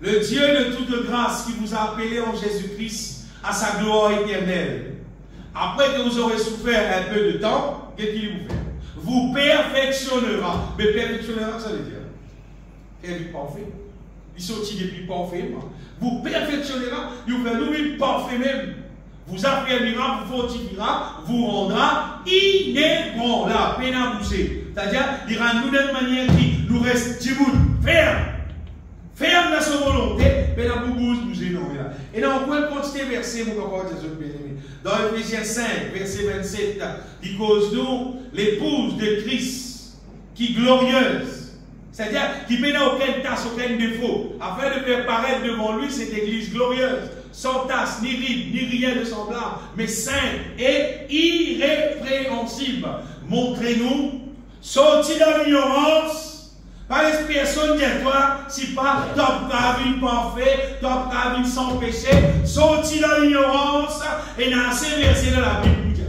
Le Dieu de toute grâce qui vous a appelé en Jésus-Christ à sa gloire éternelle. Après que vous aurez souffert un peu de temps, qu'est-ce qu'il vous fait? Vous perfectionnera. Mais perfectionnera, ça veut dire qu'elle est parfait. Il sortit depuis parfaitement. Vous perfectionnera, il vous fait nous parfait même. Vous affermira, vous fortifiera, vous rendra inébranlable, peine à bouger. C'est-à-dire, il rend nous d'une manière qui nous reste ferme. Ferme dans sa volonté, mais la boubouse bouger non. Et dans quoi quantité de versets, mon papa, Jésus bien-aimé. Dans Ephésiens 5, verset 27, il cause nous l'épouse de Christ, qui glorieuse. C'est-à-dire qu'il n'y a aucune tache, aucun défaut, afin de faire paraître devant lui cette église glorieuse, sans tache, ni ride, ni rien de semblable, mais sainte et irrépréhensible. Montrez-nous, sortis dans l'ignorance, par l'esprit personne de toi, si pas top une parfait, top une sans péché, sortis dans l'ignorance, et dans ces versets de la Bible.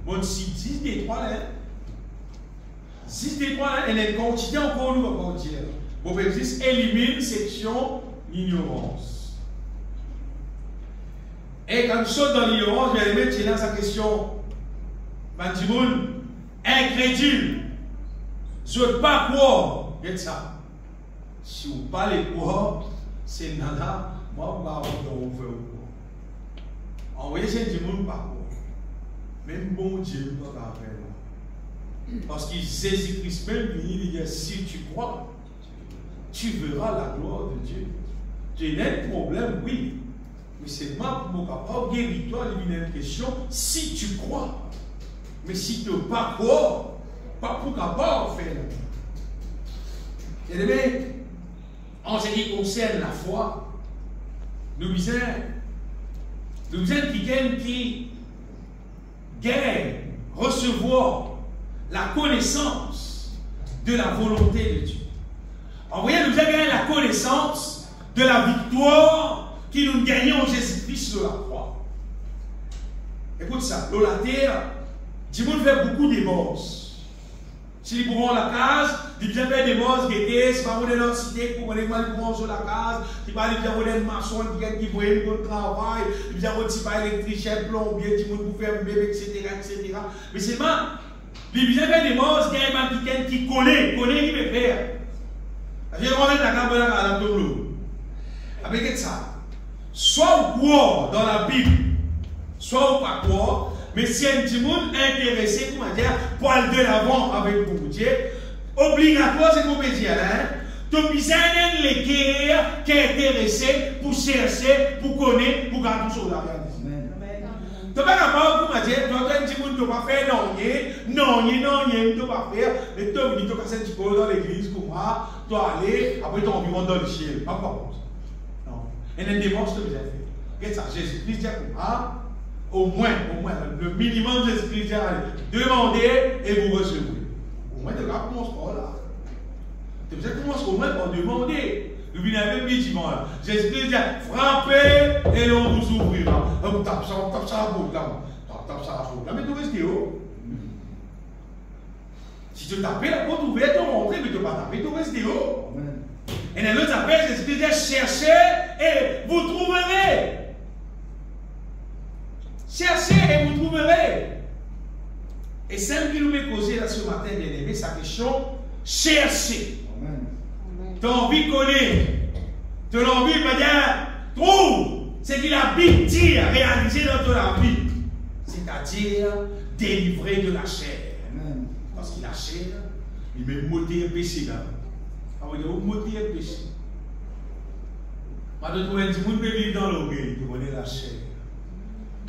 Bon, si 10 des 3 là, 6 des 3 là, elle continue encore, nous va continuer. Bon, ben, juste élimine section ignorance. Et quand je saute dans l'ignorance, je vais mettre dans sa question. Bandimoun, incrédule. Je ne veux pas croire. Regarde ça. Si vous parlez croire, c'est nana, moi, je ne vais pas vous faire. Envoyez ces gens pas croire. Même bon Dieu ne peut pas faire. Parce que Jésus-Christ même il dit si tu crois, tu verras la gloire de Dieu. Tu as un problème, oui. Mais c'est moi pour capable guérir-toi, il y a une question si tu crois. Mais si tu ne veux pas croire, pas pour capable faire. Et bien, en ce qui concerne la foi, nous disons quelqu'un qui gagne, recevoir la connaissance de la volonté de Dieu. En voyant, nous avons gagné la connaissance de la victoire qui nous gagnons en Jésus-Christ sur la croix. Écoute ça, dans la terre, Dieu fait beaucoup de bosses. Si nous pouvons la case, il vient faire des bosses, c'est pas dans la cité, pour aller sur la case, il va aller faire des maçons qui vont pour le travail, il vient faire des électricien, plombier, pour faire un bébé, etc. Mais c'est mal. Il vient faire des bosses, il y a un quelqu'un qui connaît, qui peut faire. Je vais remettre la caméra à la tableau. Avec ça, soit vous croire dans la Bible, soit vous pas croire. Mais si un petit monde intéressé, comment dire, pour aller de l'avant avec vous, obligatoire, c'est qu'on peut dire, hein? Tu as besoin de l'équerre qui est intéressé pour chercher, pour connaître, pour garder tout ça là. Tu n'es pas capable, comment dire, tu as un petit monde qui ne peut pas faire non, tu ne peux pas faire, mais tu as venu, tu as passé un petit peu dans l'église, comme moi, tu as allé, après tu as environ dans le ciel. Pas comme ça. Non. Et une démarche que vous avez fait. Regarde ça, Jésus-Christ dit comme ça. Au moins, le minimum de Jésus-Christ, demandez et vous recevrez. Au moins, tu commences par là. Tu commences au moins par demander. Nous venons même bêtiment là. Jésus-Christ dit frappez et l'on vous ouvrira. On tape ça à la bouche là. Tape ça à la bouche là. Mais tu restes où? Si tu tapes la porte ouverte, tu rentres, mais tu ne vas pas taper, tu restes où? Et dans l'autre appel, Jésus-Christ dit cherchez et vous trouverez. Cherchez et vous trouverez. Et celle qui nous met causer là ce matin, bien aimé, sa question, cherchez. Tu as envie de connaître. Tu as envie de dire, trouve ce qu'il a bien dit, réalisé dans ton vie. C'est-à-dire, délivrer de la chair. Parce que la chair, il met moté un péché là. Alors, il y a moté un péché. Pas de trouver un petit monde peut vivre dans l'orgueil, tu connais la chair.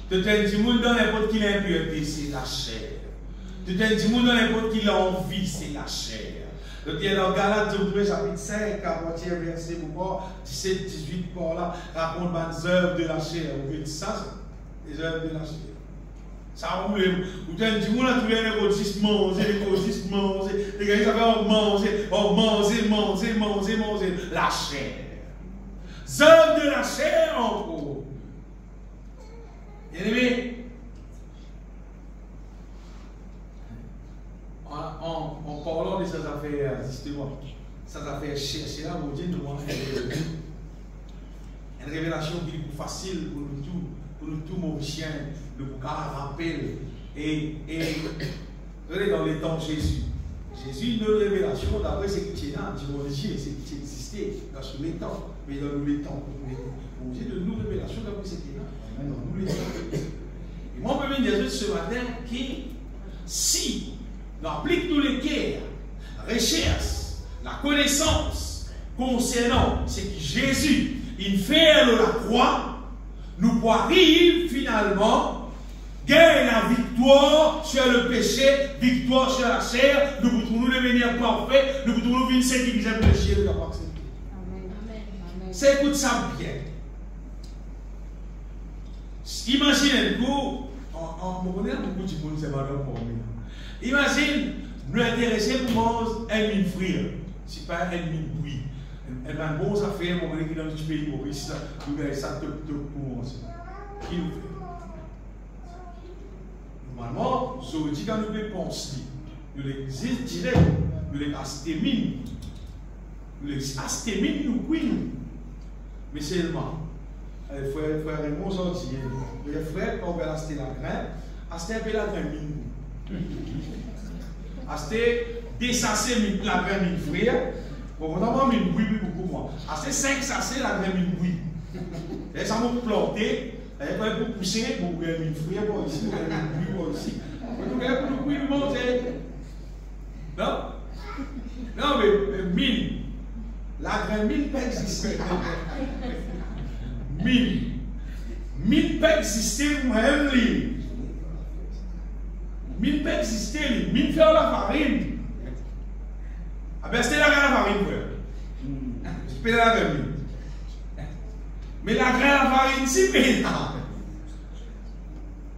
Tu as un petit monde dans n'importe qui l'impureté, c'est la chair. Tu as un petit monde dans n'importe qui l'envie, c'est la chair. Donc, il y a dans Galates, chapitre 5, 40e verset, 17, 18, par là, raconte les œuvres de la chair. Vous voyez ça, les œuvres de la chair. Ça roule. Vous avez un petit monde là, tous les écologistes manger, les gars, ils avaient manger, la chair. Les œuvres de la chair encore. Bien aimé, en parlant de ces affaires, justement, ces affaires cherchées là, mon Dieu nous montre une révélation qui est plus facile pour nous tous, mon chien, de vous rappeler. Et regardez dans les temps de Jésus. Jésus, une révélation, d'après ce qui est là, dimension, c'est qui existait dans tous les temps, mais dans tous les temps. Mon Dieu, de nous révélations d'après ce qui est là. Dans tous les temps. Et moi, je peux dire ce matin que si nous appliquons les cœurs, recherche, la connaissance concernant ce que Jésus il fait de la croix, nous pouvons arriver finalement gagner la victoire victoire sur le péché, victoire sur la chair, nous pouvons devenir parfaits, nous pouvons vivre ce qui nous a péché, nous avons accepté. C'est écoute ça bien. Imaginez-vous, on connaît beaucoup de monde, c'est pas pour moi. Imagine, nous intéresser pour manger un mine frire, c'est pas un mine bouillie. Et bien, bon, ça fait, on va dans notre pays, Maurice, nous avons ça pour manger. Qui nous fait? Normalement, ça veut dire quand nous les pensons, nous les direct, nous les astémines. Nous les astémines, nous couillons. Mais seulement, frère Raymond Gentil, les frères, quand on va acheter la graine, acheter un peu la graine mine. Acheter des sachets la graine mine frère. Bon, on a mis une bouille beaucoup moins. Acheter 5 sachets la graine mine bouille. Et ça m'a planté. Et pour pousser, pour gagner une frère, pour ici, pour gagner une bouille, pour ici. Pour gagner une bouille, monter. Non? Non, mais mine. La graine mine peut exister. Mine. Mine peut exister pour un lit. Mine peut exister. Mine fait la farine. Ah ben, c'était la graine à farine, frère. Je peux la graine. Mais la graine à farine, c'est pénal.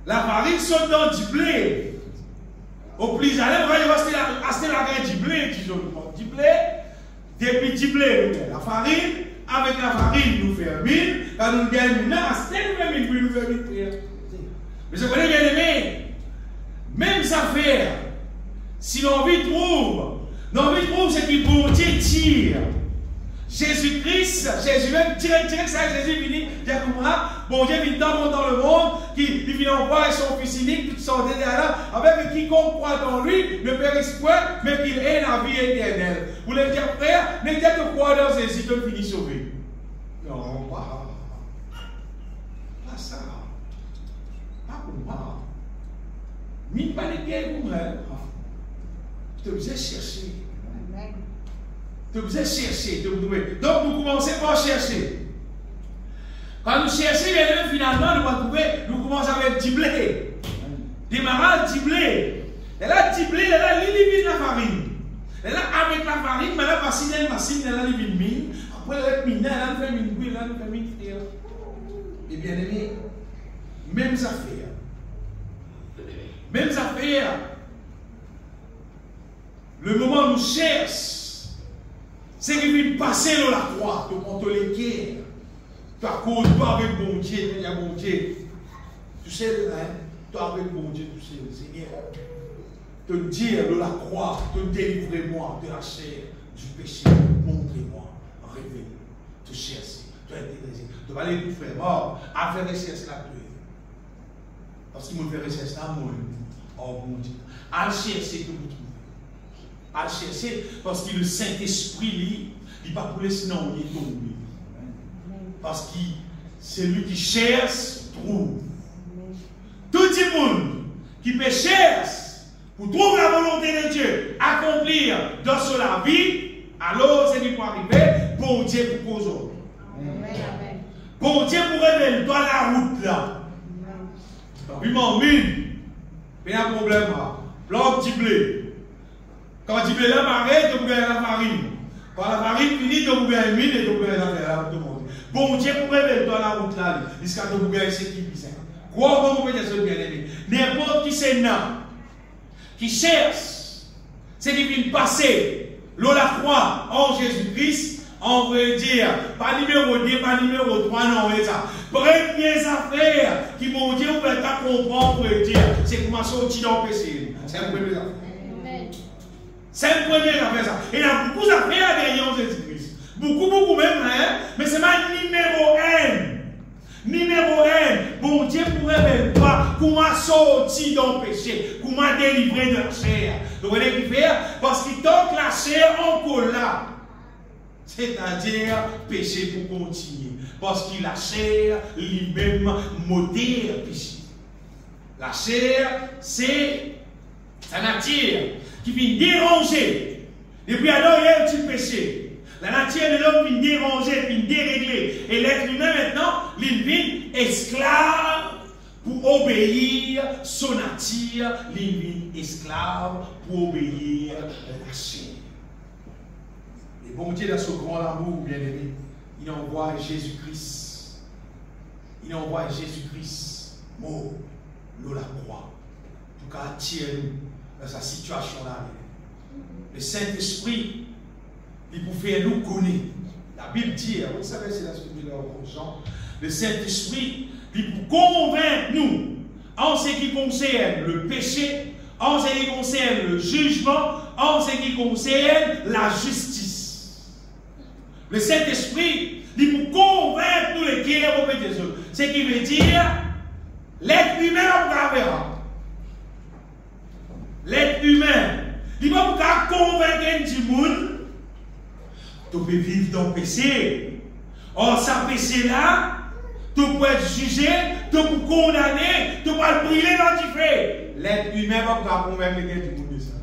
La farine saute dans du blé. Au plus j'allais, on va acheter la graine du blé, du blé, des petits blés. La farine, avec la farine, nous faisons mine. Quand nous gagnons une acheter, nous faisons mine. Mais je connais bien aimé. Même ça fait, si l'envie trouve ce qui bon Dieu tire. Jésus-Christ, Jésus-même, direct, ça, Jésus vient, bon Dieu vient dans le monde, qui vient envoyer son Fils unique, tout son là, avec quiconque croit dans lui, ne périsse point, mais qu'il ait la vie éternelle. Vous les dire, frère, n'était que croire dans Jésus, que finit sauvé. Non, pas ça. Pas pour moi. Mine pas les guerres pour moi. Tu te faisais chercher. Amen. Tu vous chercher, donc vous commencez par chercher. Quand nous cherchons, finalement, nous commençons avec du blé. Démarrage du blé. Et là, du blé, là, il y a la farine. Et là, avec la farine, maintenant, parce qu'il y a une machine, là, il y a une mine. Après, la mine, là, il y a une mine, là, il y a une mine. Et bien aimé, même affaire. Même affaire. Le moment où nous cherchons, c'est qu'il vient passer dans la croix, te les guerres. Tu as cause, toi avec bon Dieu, il y a bon Dieu. Tu sais, toi avec bon Dieu, tu sais, le Seigneur. Te dire de la croix, te délivrer-moi de la chair, du péché, montrez-moi, révélez-moi, te chercher, te intéresser. Tu vas aller tout faire, à faire recherche la tuer. Parce qu'il me fait recherche là, moi, oh mon Dieu. À chercher que vous trouvez. À chercher, parce que le Saint-Esprit, il va pour laisser non, il est tombé. Parce que c'est lui qui cherche, trouve. Tout le monde qui peut chercher pour trouver la volonté de Dieu, accomplir dans la vie, alors c'est lui pour arriver, bon Dieu pour cause autre. Bon Dieu pour révéler dans la route là. Oui, mon mine, il y a un problème là. Bloc du blé. Quand tu veux la marée, tu peux la farine. Quand la farine finit, tu peux la mine et tu peux la faire tout le monde. Bon Dieu pour révéler dans la route là, jusqu'à tu peux gagner ce qui vise. Quoi, vous pouvez dire ce bien aimé? N'importe qui c'est non, qui cherche, c'est qui vient passer l'eau la croix en Jésus-Christ, on veut dire, pas numéro 2, pas numéro 3, non, c'est ça. Premières affaires qui vont dire, vous pouvez pas comprendre, vous dire, c'est comment sortir dans le péché. C'est la première affaire. C'est la première affaire, ça. Et il y a beaucoup d'affaires derrière Jésus-Christ. Beaucoup même, hein? Mais c'est ma numéro 1. Numéro 1. Bon Dieu pourrait même pas comment sortir dans le péché, comment délivrer de la chair. Donc, vous voyez qu'il fait? Parce qu'il toque la chair encore là. C'est-à-dire péché pour continuer. Parce que la chair lui-même modère péché. La chair, c'est sa nature qui vient déranger. Depuis alors, il y a un petit péché. La nature de l'homme vient déranger, vient dérégler. Et l'être humain maintenant, il vient esclave pour obéir son nature, les esclaves, pour obéir la chair. Et bon Dieu, dans ce grand amour, bien aimé, il envoie Jésus-Christ. Il envoie Jésus-Christ, mort, l'eau la croix, pour qu'à attirer nous dans sa situation-là. Le Saint-Esprit, il pour faire nous connaître. La Bible dit, vous savez, c'est la scripture de Jean, le Saint-Esprit, il pour convaincre nous en ce qui concerne le péché, en ce qui concerne le jugement, en ce qui concerne la justice. Le Saint-Esprit, il pour convaincre nous les qui est des autres. Ce qui veut dire, l'être humain, on verra. L'être humain, il va vous convaincre du monde. Tu peux vivre dans le péché. Or, ça péché là, tu peux être jugé, tu peux condamner, tu peux brûler dans du feu. L'être humain va pas convaincre les gens du monde de ça.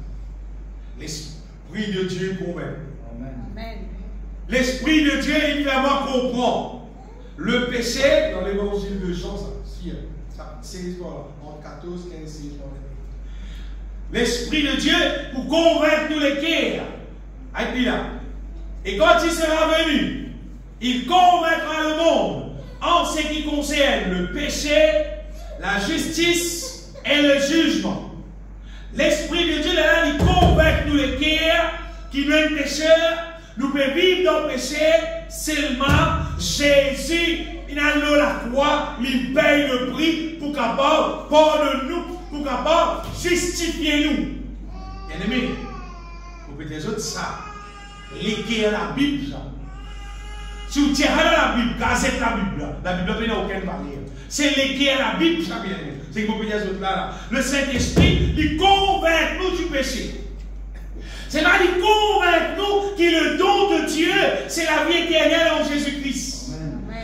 L'Esprit de Dieu convainc. Amen. L'Esprit de Dieu, il vraiment comprend. Le péché, dans l'évangile de Jean, c'est l'histoire entre 14 et 15. L'Esprit de Dieu pour convaincre tous les cœurs. Et là. Et quand il sera venu, il convaincra le monde en ce qui concerne le péché, la justice et le jugement. L'Esprit de Dieu, là, il convainc nous les cœurs qui nous sommes pécheurs, nous pouvons vivre dans le péché seulement. Jésus, il a la croix, il paye le prix pour capable pardonner nous, pour capable justifier nous. Bien-aimés, vous pouvez dire ça. L'écrire la Bible, si vous tirez la Bible, gazette la Bible n'a aucune barrière. C'est l'écrire la Bible, ça bien. C'est que vous pouvez dire là. Le Saint-Esprit, il convainc nous du péché. C'est là qu'il convainc nous que le don de Dieu, c'est la vie éternelle en Jésus-Christ.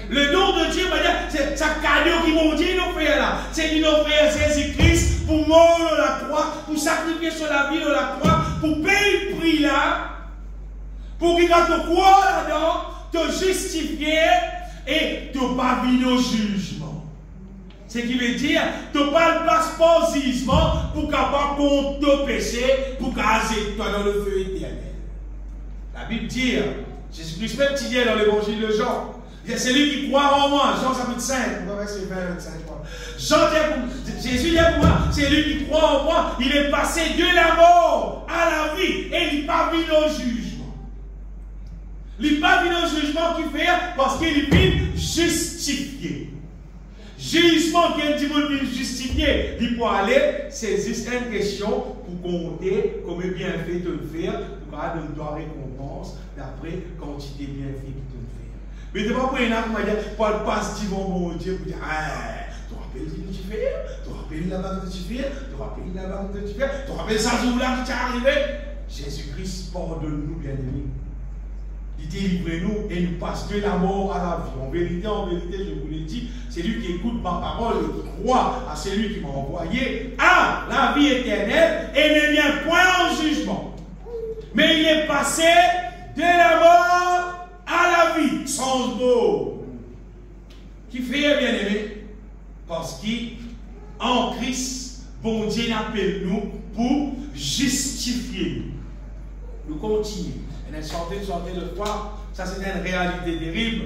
Le don de Dieu, c'est sa cadeau qui m'a dit nous faire là. C'est qu'il nous fait Jésus-Christ pour mourir à la croix, pour sacrifier sur la vie de la croix, pour payer le prix là. Pour qu'il quand tu crois là-dedans, te justifier et te pas venir au jugement. Ce qui veut dire, tu pas le passeport jugement pour capable contre ton péché, pour caser toi dans le feu éternel. La Bible dit, Jésus-Christ même dit dans l'évangile de Jean, c'est lui qui croit en moi, Jean chapitre 5, verset 25. Jésus dit pour moi, c'est lui qui croit en moi, il est passé de la mort à la vie et il n'est pas venu au jugement. Il n'est pas venu au jugement qu'il fait parce qu'il est venu justifier. Jugement qui est dit qu'il justifier, il peut aller saisir une question pour compter combien bien fait de le faire, pour avoir une récompense d'après quantité bien fait qu'il te le faire. Mais tu ne vas pas pour une dire, pour le passe divin, mon Dieu, pour dire, tu te rappelles ce que tu fais, tu te rappelles là-bas que tu fais, tu te rappelles là-bas que tu fais, tu te rappelles ça jour-là qui t'est arrivé. Jésus-Christ pardonne-nous, bien-aimés. Il délivre nous et nous passe de la mort à la vie. En vérité, je vous l'ai dit, c'est lui qui écoute ma parole et qui croit à celui qui m'a envoyé à la vie éternelle et ne vient point en jugement. Mais il est passé de la mort à la vie, sans mot. Qui fait, bien aimé, parce qu'en Christ, bon Dieu appelle nous pour justifier nous. Nous continuons. Et chanter le quoi, ça c'est une réalité terrible.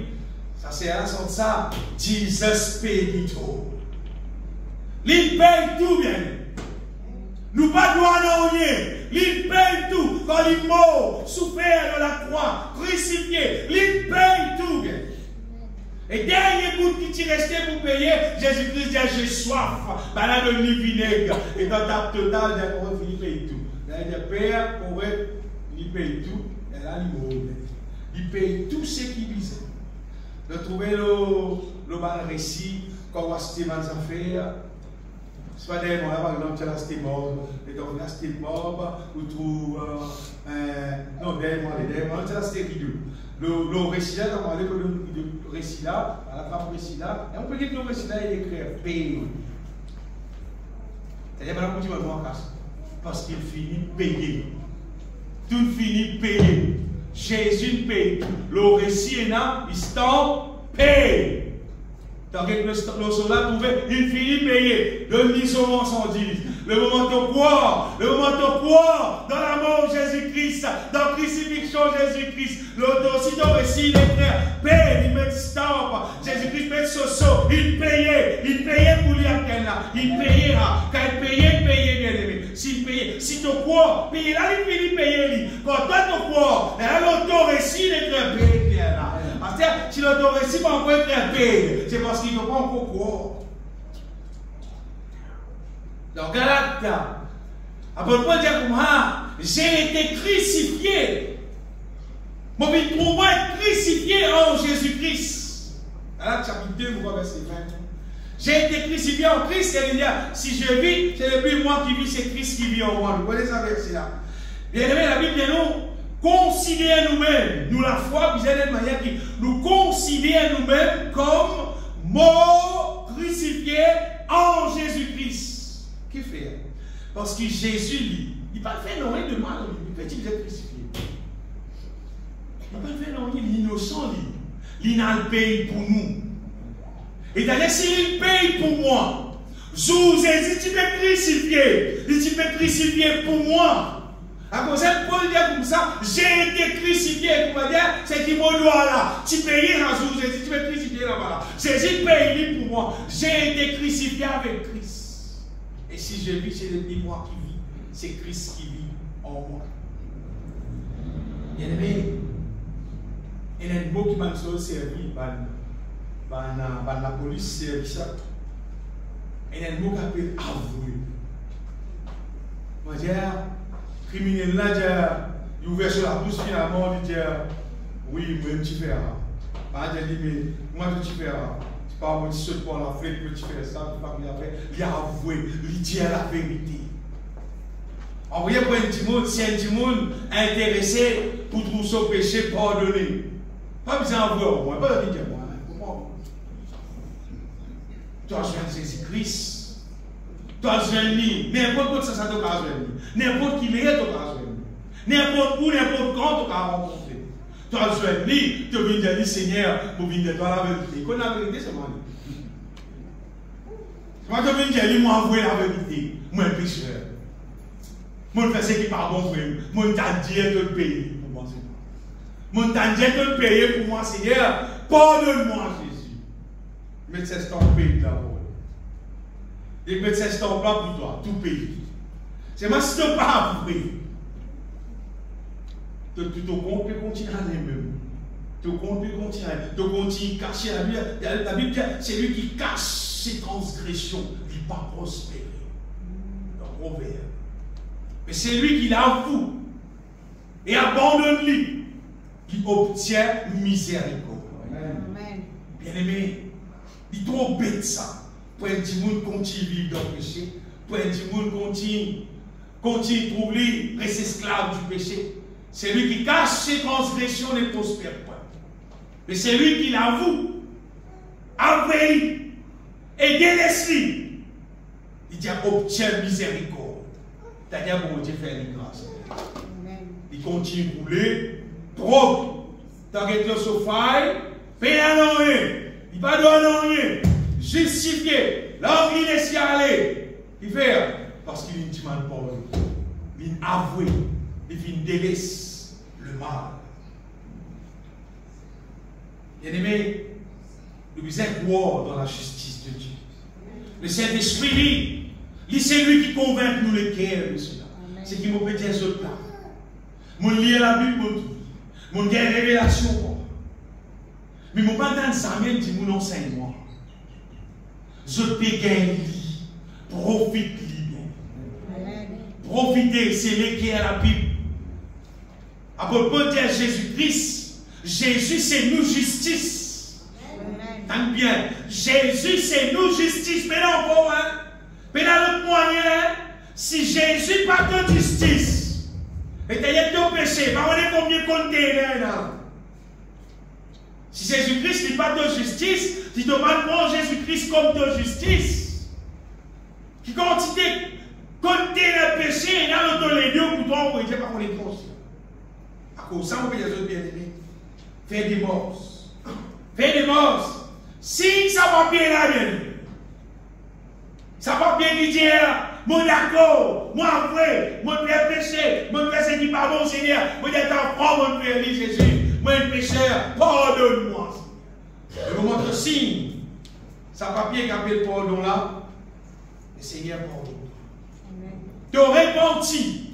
Ça c'est un sens de ça. Jesus paid it all. Il paye tout bien. Nous pas droit à rien. Il paye tout. Quand il est mort, souffert de la croix, crucifié, il paye tout bien. Et dernier bout qui t'y restait pour payer, Jésus-Christ dit j'ai soif. Là de vinaigre. Et dans ta totale, il paye tout. Père, il paye tout. Il paye tout ce qu'il disait. De trouver le bal récit, comme c'était dans les affaires. Soit des mots, par exemple, tu as resté mort, et donc tu as resté mort, ou tu non, des mots, tu as resté vidéo. Le récit là, on va aller pour le récit là, à la fin du récit là, et on peut dire que le récit là, il est écrit paye. C'est-à-dire, maintenant, tu vas voir parce qu'il finit payé. Tout finit payé. Jésus paye. Le récit est là, il s'en paye. Tant que le soldat trouvait, il finit payé. Le liaison marchandise. Le moment de croire dans la mort de Jésus-Christ, dans la crucifixion de Jésus-Christ. L'autorité récit les frères, paye, il met stop. Jésus-Christ met ce saut, il payait pour lui à là. Il payera. Quand il payait, bien aimé. S'il payait, si tu crois, paye là, il finit payer. Quand toi tu crois, l'autorité les frères, paye bien là. Si l'autorité pas encore être paye, c'est parce qu'il ne faut pas encore croire. Dans Galates, après Paul dit comme j'ai été crucifié. Mon but pour moi être crucifié en Jésus-Christ. Galates chapitre 2, vous voyez verset 20. J'ai été crucifié en Christ, et il dit si je vis, ce n'est plus moi qui vis, c'est Christ qui vit en moi. Vous voyez ça verset là. Bien aimé, la Bible dit nous. Considérez nous-mêmes, nous la foi, vous avez une manière qui nous considère nous-mêmes comme morts crucifiés en Jésus-Christ. Qu'est-ce qu'il fait? Parce que Jésus, lui, il n'a pas fait rien de mal, il fait qu'il est crucifié. Il n'a pas fait rien d'innocent, lui. Il n'a pas payé pour nous. Et d'ailleurs, s'il paye pour moi, je vous ai dit, tu peux crucifier, tu peux crucifier pour moi. À cause de Paul dit comme ça, j'ai été crucifié, pour dire, c'est qui mon doigt là. Tu payes un jour, Jésus, tu peux crucifier là-bas. Jésus paye pour moi. J'ai été crucifié avec Christ. Et si je vis, c'est le moi qui vit. C'est Christ qui vit en moi. Bien aimé, il y a un mot qui m'a servi par la police, c'est ça. Il y a un mot qui s'appelle avouer. Moi, je dis, criminel là, il ouvert sur la bouche finalement, il dit oui, moi je fais ça. Pas de dire mais moi je fais ça. C'est pas moi qui saute pour la flèche que tu fais ça, il a avoué, il dit la vérité. En voyant pour un petit monde, si un petit monde intéressé pour trouver son péché pardonné. Pas besoin d'avouer, moi, pas de dire moi. Toi, je viens de Jésus-Christ. Toi, je viens de lui. N'importe quoi, ça te casse de lui. N'importe qui l'est, tu casse de lui. N'importe où, n'importe quand, tu vas rencontrer. Toi, je viens de lui. Tu viens de lui, Seigneur, pour venir de toi la vérité. Connais la vérité, c'est moi. Moi, je viens de lui, moi, avouer la vérité. Moi, un pécheur. Moi, je fais ce qui pas bon pour moi. Moi, je t'ai dit de le payer pour moi, Seigneur. Moi, je t'ai dit de le payer pour moi, Seigneur. Pardonne-moi, Jésus. Mais c'est ce qu'on paye d'abord. Et mettre ces temps là pour toi, tout pays. C'est moi si tu n'as pas avoué. Tu peux continuer à l'aimer. Tu peux continuer à cacher la Bible. La Bible dit c'est lui qui cache ses transgressions, il ne va pas prospérer. Le proverbe. Mais c'est lui qui l'avoue et abandonne-lui qui obtient miséricorde. Amen. Bien aimé, il est trop bête ça. Pour un petit monde continue à vivre dans le péché, pour un petit monde continue à trouver, rester esclave du péché. C'est lui qui cache ses transgressions et ne prospère point. Mais c'est lui qui l'avoue, avoué et délaisse-lui. Il dit obtient miséricorde. C'est-à-dire, bon Dieu fait une grâce. Il continue à rouler, trop. Tant qu'il est sur faille, paye à rien. Il pas de rien. Justifié, là où il est si allé, il fait parce qu'il est intimement pauvre, il avoue, il délaisse le mal. Bien aimé, nous devons croire dans la justice de Dieu. Le Saint-Esprit, c'est lui qui convainc nous les cœurs de cela. C'est qui me peut dire ce là. Mon lire la Bible, mon dire révélation. Mais mon pas dans ça même dit mon enseignement. Je peux gagner, profite-lui bien. Profitez, c'est lui qui est la Bible. Après, peut dire Jésus-Christ, Jésus c'est nous justice. Tant bien, Jésus c'est nous justice. Mais là encore, mais dans l'autre moyen, si Jésus pas de justice, et tu as ton péché, on est combien compter là? Si Jésus-Christ n'est pas de justice, si tu prends Jésus-Christ comme de justice, qui continue compter le péché et là, on les deux pour toi, on ne peut pas qu'on les conscient. À cause de ça, on peut les autres bien aimés. Fais des morts. Fais des morts. Si ça va bien là, bien. Ça va bien qui dit, mon d'accord, moi vrai, mon frère péché, mon frère c'est qui pas bon Seigneur, mon enfant, mon frère Jésus, moi un pécheur, pardonne-moi. Je vous montre signe. Ça va bien qu'appelle pardon là, le Seigneur pardonne. Tu repenti.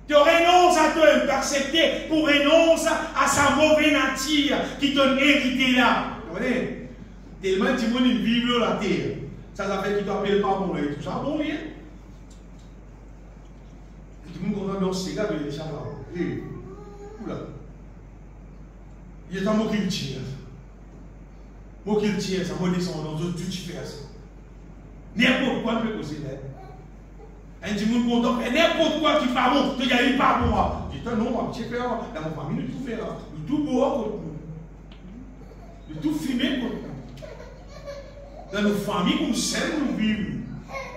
Tu renonces à toi, tu acceptes pour renoncer à sa mauvaise nature qui t'a hérité là. Vous voyez? Tellement tu veux vivre la terre. Ça fait qu'il t'appelle pas bon, tout ça bon bien. Et tout le monde content dans ce gars, il dit ça va. Hé, oula. Il est un mot qu'il tire. Mot qu'il tire, ça m'a descendu dans tout tu fais ça. N'importe quoi tu peux causer là. Un petit monde content, et n'importe quoi qui pas bon, tu dis pas bon. Je dis non, moi, je sais faire. Dans mon famille, nous tout faire. Nous tout boire contre nous. Nous tout fumer contre nous. Dans nos familles, comme celles nous vivons.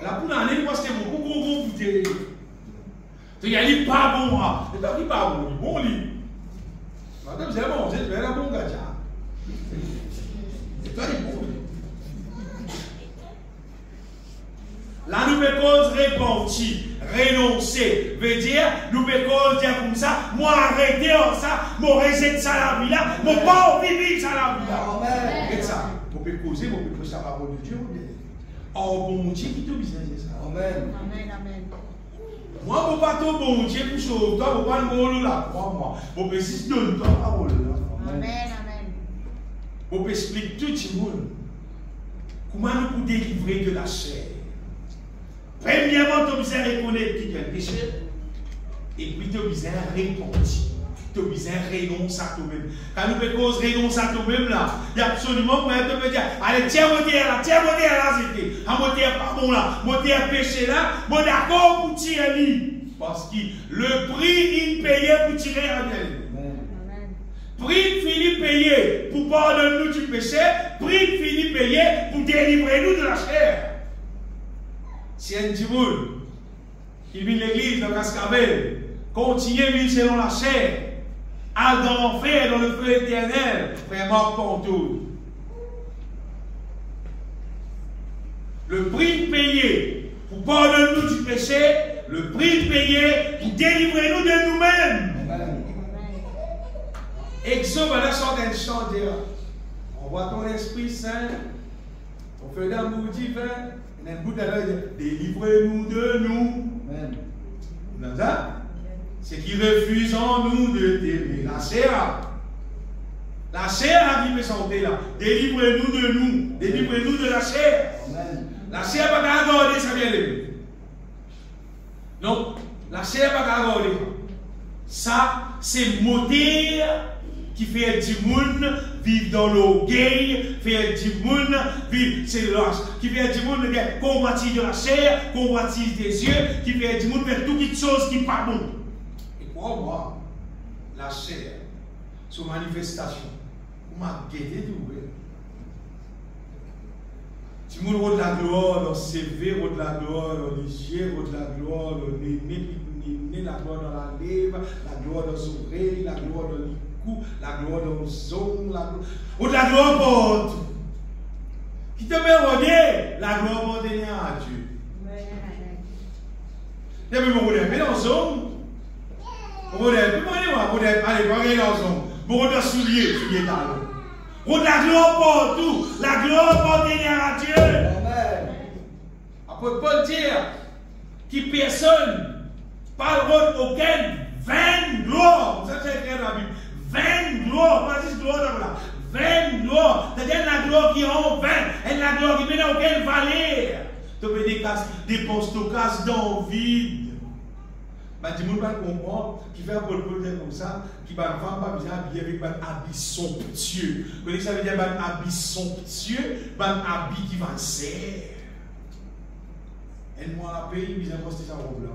Là, pour l'année, moi, c'était mon gros bouteille. Tu dis pas bon, moi. Tu dis pas bon, bon lit. Madame, c'est bon, c'est un bon gars. Et toi, il est bon. Là, nous pouvons repentir, renoncer. Veut dire, nous pouvons dire comme ça, moi arrêter ça, moi rejeter ça la vie là, moi pas vivre ça la vie là. Et ça, on peut causer, on peut causer la parole de Dieu. Or, bon Dieu qui te business, c'est ça. Amen. Amen, amen. Moi, je ne peux pas te bon Dieu pour sauver toi, je ne peux pas me la croix, moi. Je peux juste donner ta parole là. Amen, amen. Je peux expliquer tout le monde comment nous pouvons délivrer de la chair. Premièrement, tu as besoin de reconnaître qu'il y a un péché. Et puis, tu as besoin de répondre. Tu as besoin de renoncer à toi-même. Quand nous pouvons renoncer à toi-même, là, il y a absolument moyen de me dire, allez, tiens, mon Dieu là, c'était. Ah, mon Dieu, pardon là, mon Dieu, péché là, mon d'accord pour tirer. Parce que le prix, il payait pour tirer à bien. Prix fini payé pour pardonner nous du péché. Prix fini payé pour délivrer nous de la chair. Si un petit monde qui vit l'église dans Cascavel, continue à vivre selon la chair, à dans l'enfer, dans le feu éternel, vraiment pour tout. Le prix payé pour pardonner nous du péché, le prix payé pour délivrer nous de nous-mêmes. Exode, là, sort d'un chant, on voit ton Esprit Saint, on fait d'amour divin. Délivrez-nous de nous. Amen. C'est qui refuse en nous de t'aimer. La chair. La chair a dit, mais santé là. Délivrez-nous de nous. Délivrez-nous de la chair. Amen. La chair va pas garder ça bien aimé. Non, la chair va pas garder. Ça, c'est moteur qui fait du monde vivre dans l'orgueil, fait du monde vivre, c'est l'âge, qui fait du monde convoitise de la chair, convoitise des yeux, qui fait du monde faire toutes les choses qui ne sont pas bonnes. Et pour moi, la chair, sur manifestation, on m'a guetté tout. Du monde de la gloire dans le CV, de la gloire dans les yeux, de la gloire dans les nez, la gloire dans la lèvre, la gloire dans les oreilles, la gloire dans les la gloire dans les ongles, la gloire pour tout. Qui te met au nez, la gloire pour donner à Dieu. Et puis, vous voulez dans les ongles. Vous voulez, allez, regardez dans les ongles. Vous voulez souliers talons. Vous la gloire pour tout, la gloire pour donner à Dieu. Amen. Après, Paul dit, qui personne parle aucune vaine gloire. Vous savez, c'est écrit dans la Bible. Vaine gloire, pas juste gloire là. Vaine gloire, c'est-à-dire la gloire qui est en vain, et la gloire qui n'a aucune valeur. Tu peux dépenser ton casse dans le vide. Bah, tu ne peux pas comprendre, qui fait un peu comme ça, qui va ne pas besoin d'habiller avec un habit somptueux. Vous voyez que ça veut dire un habit somptueux, un habit qui va servir. Et moi, la pays, ils ont posté sa robe là.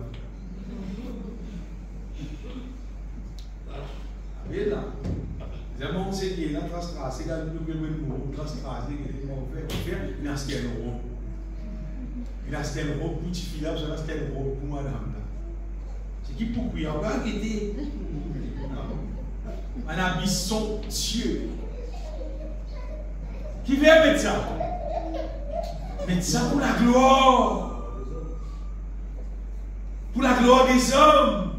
Et là, les amants, c'est qui est là, c'est là, nous devons nous tracer, il a ce qu'elle robe. Il a ce qu'elle robe, petit filet, il a ce qu'elle robe pour madame. C'est qui pour lui, on va arrêter. Un habit somptueux. Qui veut mettre ça? Mettre ça pour la gloire. Pour la gloire des hommes.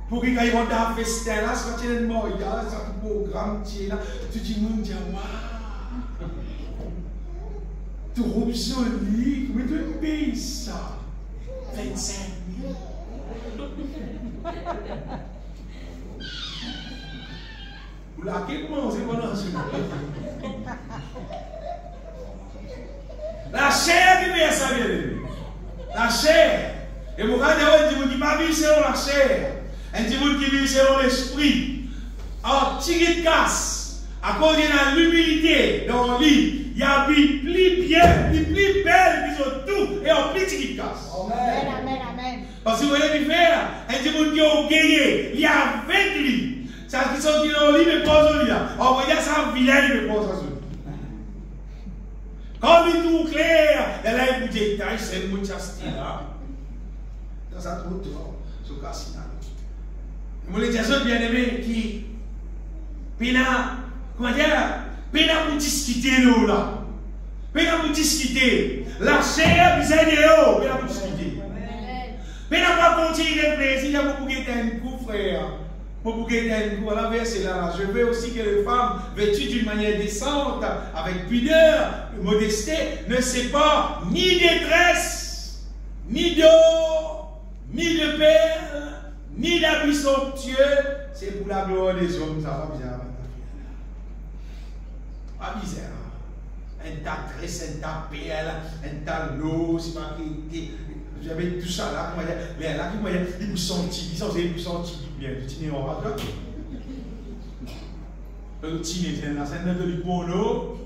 Pour qu'ils aient un festin là, c'est quand tu es mort, il y a un programme, tu es là, tu dis, mon Dieu, waouh! Trop joli, mais tu payes ça. 25 000. Vous l'avez mangé pendant ce moment. La chair qui vient ça, bien aimé. La chair. Et vous regardez, on dit, pas vivre selon la chair. On dit, qui vivent selon l'esprit. En tiré de casse, à cause de l'humilité dans le lit, il y a plus bien, plus belle, plus tout, et en plus tiré de casse. Amen, amen, amen. Parce que vous voyez le faire, on dit, qui ont gagné, il y a 20 lits. Ça qui sont dans le lit, mais pas au lit. On voit ça en vilain, mais pas au lit. Quand il est tout clair, elle a une détail, c'est une mouchastie là. Dans sa route, sur le casino. Je voulais dire ça, bien aimé, qui. Pena, comment dire? Pena pour discuter nous là. Pena pour discuter. La chair, vous êtes là, pena pour discuter. Pena pas continuer de plaisir, pour que tu aies un coup, frère. Pour que tu aies un coup, à l'inverse, là. Je veux aussi que les femmes, vêtues d'une manière décente, avec pudeur, modesté, ne séparent ni détresse, ni d'or, ni de perles, ni d'habits somptueux. C'est pour la gloire des hommes, ça va bien. Pas misère. Un tas de tresse, un tas de perles, un tas de l'eau, c'est pas qui. J'avais tout ça là, mais là, ils me sentent, ils sont bien. Tu n'es en rade là. Le petit n'est pas là, c'est de l'eau.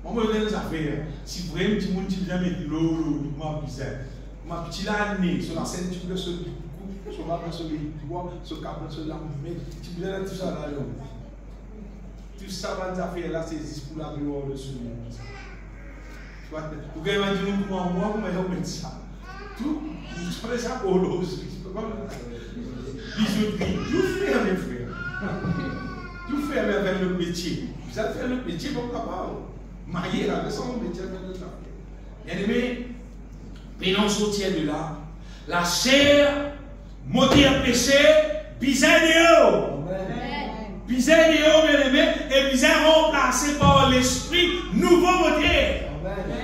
On me donne des affaires. Si vraiment tu viens mettre l'eau, ma misère. Ma petite année, sur la scène, tu peux se dire, sur la sur les doigts, sur le cap, sur la main, tu peux tout ça là. Tout ça, les affaires là, c'est juste pour la gloire de ce monde. Tu vois, vous pouvez me dire, moi, vous mettre ça. Tout, je fais ça pour l'eau. Bijouterie, tout faire, mes frères. Tout faire avec le métier. Vous allez faire le métier pour capable. Marier la personne, le métier avec le travail. Bien aimé, pénons sortir de là. La chair, moté à péché, bizarre de haut. Bizarre de haut, bien aimé, et bizarre remplacé par l'esprit nouveau moté.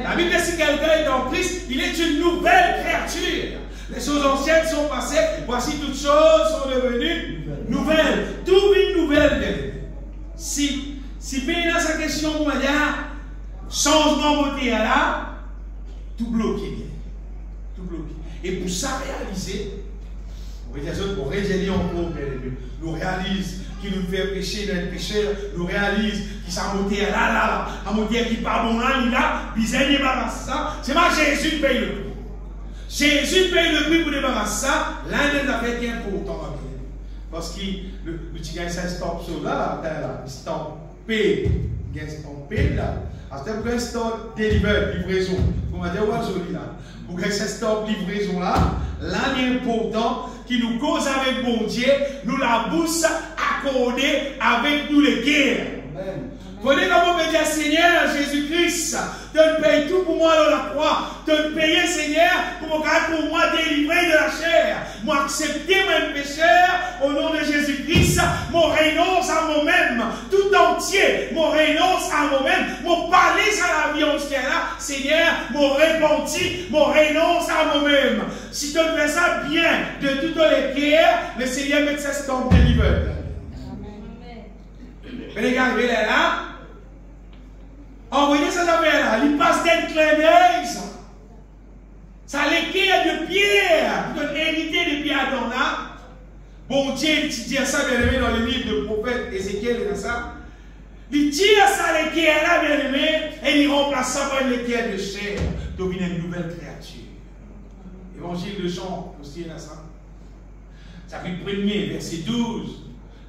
La Bible dit que quelqu'un est en Christ, il est une nouvelle créature. Les choses anciennes sont passées, voici toutes choses sont devenues nouvelles. Tout vit nouvelle. Si bien dans sa question, on va dire, changement beauté là, tout bloqué. Tout bloqué. Et pour ça réaliser, pour réaliser encore, nous réalise qui nous fait pécher d'être pécheur, nous réalise qui s'est monté là, à monter qui pas bon là, bizarre débarrasse ça. C'est pas Jésus qui paye le prix. Jésus paye le prix pour débarrasser ça. L'un des affaires qui est important. Parce que le petit gars, ça stop sur là, stop P, là. C'est pour un stop deliver, livraison. Vous m'avez dit, ouais, joli là. Pour que ce stop livraison là, l'un est important qui nous cause avec bon Dieu, nous la bousse accordée avec nous les guerres. Prenez comme on peut dire, Seigneur Jésus-Christ, de me payer tout pour moi dans la croix, de me payer, Seigneur, pour moi délivrer de la chair, moi accepter mon pécheur au nom de Jésus-Christ, mon renonce à moi-même, tout entier, mon renonce à moi-même, mon parler à la vie entière là, Seigneur, mon repenti, mon renonce à moi-même. Si tu fais ça bien, de toutes les guerres, le Seigneur met sa stampe délivre. Mais les gars, là, envoyez cette affaire-là, il passe d'un clin d'œil, ça. Ça l'équerre de pierre, pour hériter de pierre dans là. Bon Dieu, il tire ça, bien aimé, dans le livre de prophète Ézéchiel, il y a ça. Il tire ça, l'équerre là, bien aimé, et il remplace ça par une équerre de chair, devient une nouvelle créature. Évangile de Jean, aussi, il y a ça. Chapitre 1er, verset 12.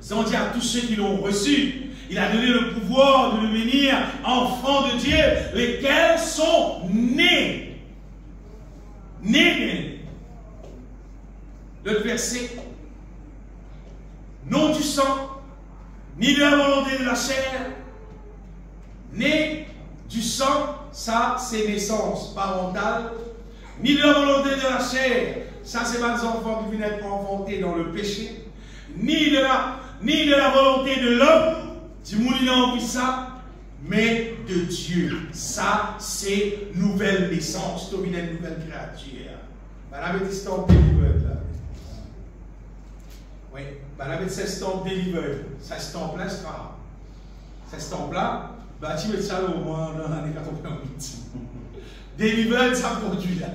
Ils ont dit à tous ceux qui l'ont reçu, il a donné le pouvoir de devenir enfants de Dieu, lesquels sont nés. Nés. Le verset. Non du sang, ni de la volonté de la chair, Né du sang, ça c'est naissance parentale. Ni de la volonté de la chair, ça c'est pas les enfants qui viennent être enfantés dans le péché. Ni de la volonté de l'homme, du monde il a envie ça, mais de Dieu. Ça c'est nouvelle naissance, tu viens une nouvelle créature. Madame est stamp delivered là. Oui, madame est stamp delivered. Ça stamp là, ça stamp là, bah tu mets ça au moins dans l'année 88. Delivered, ça produit là.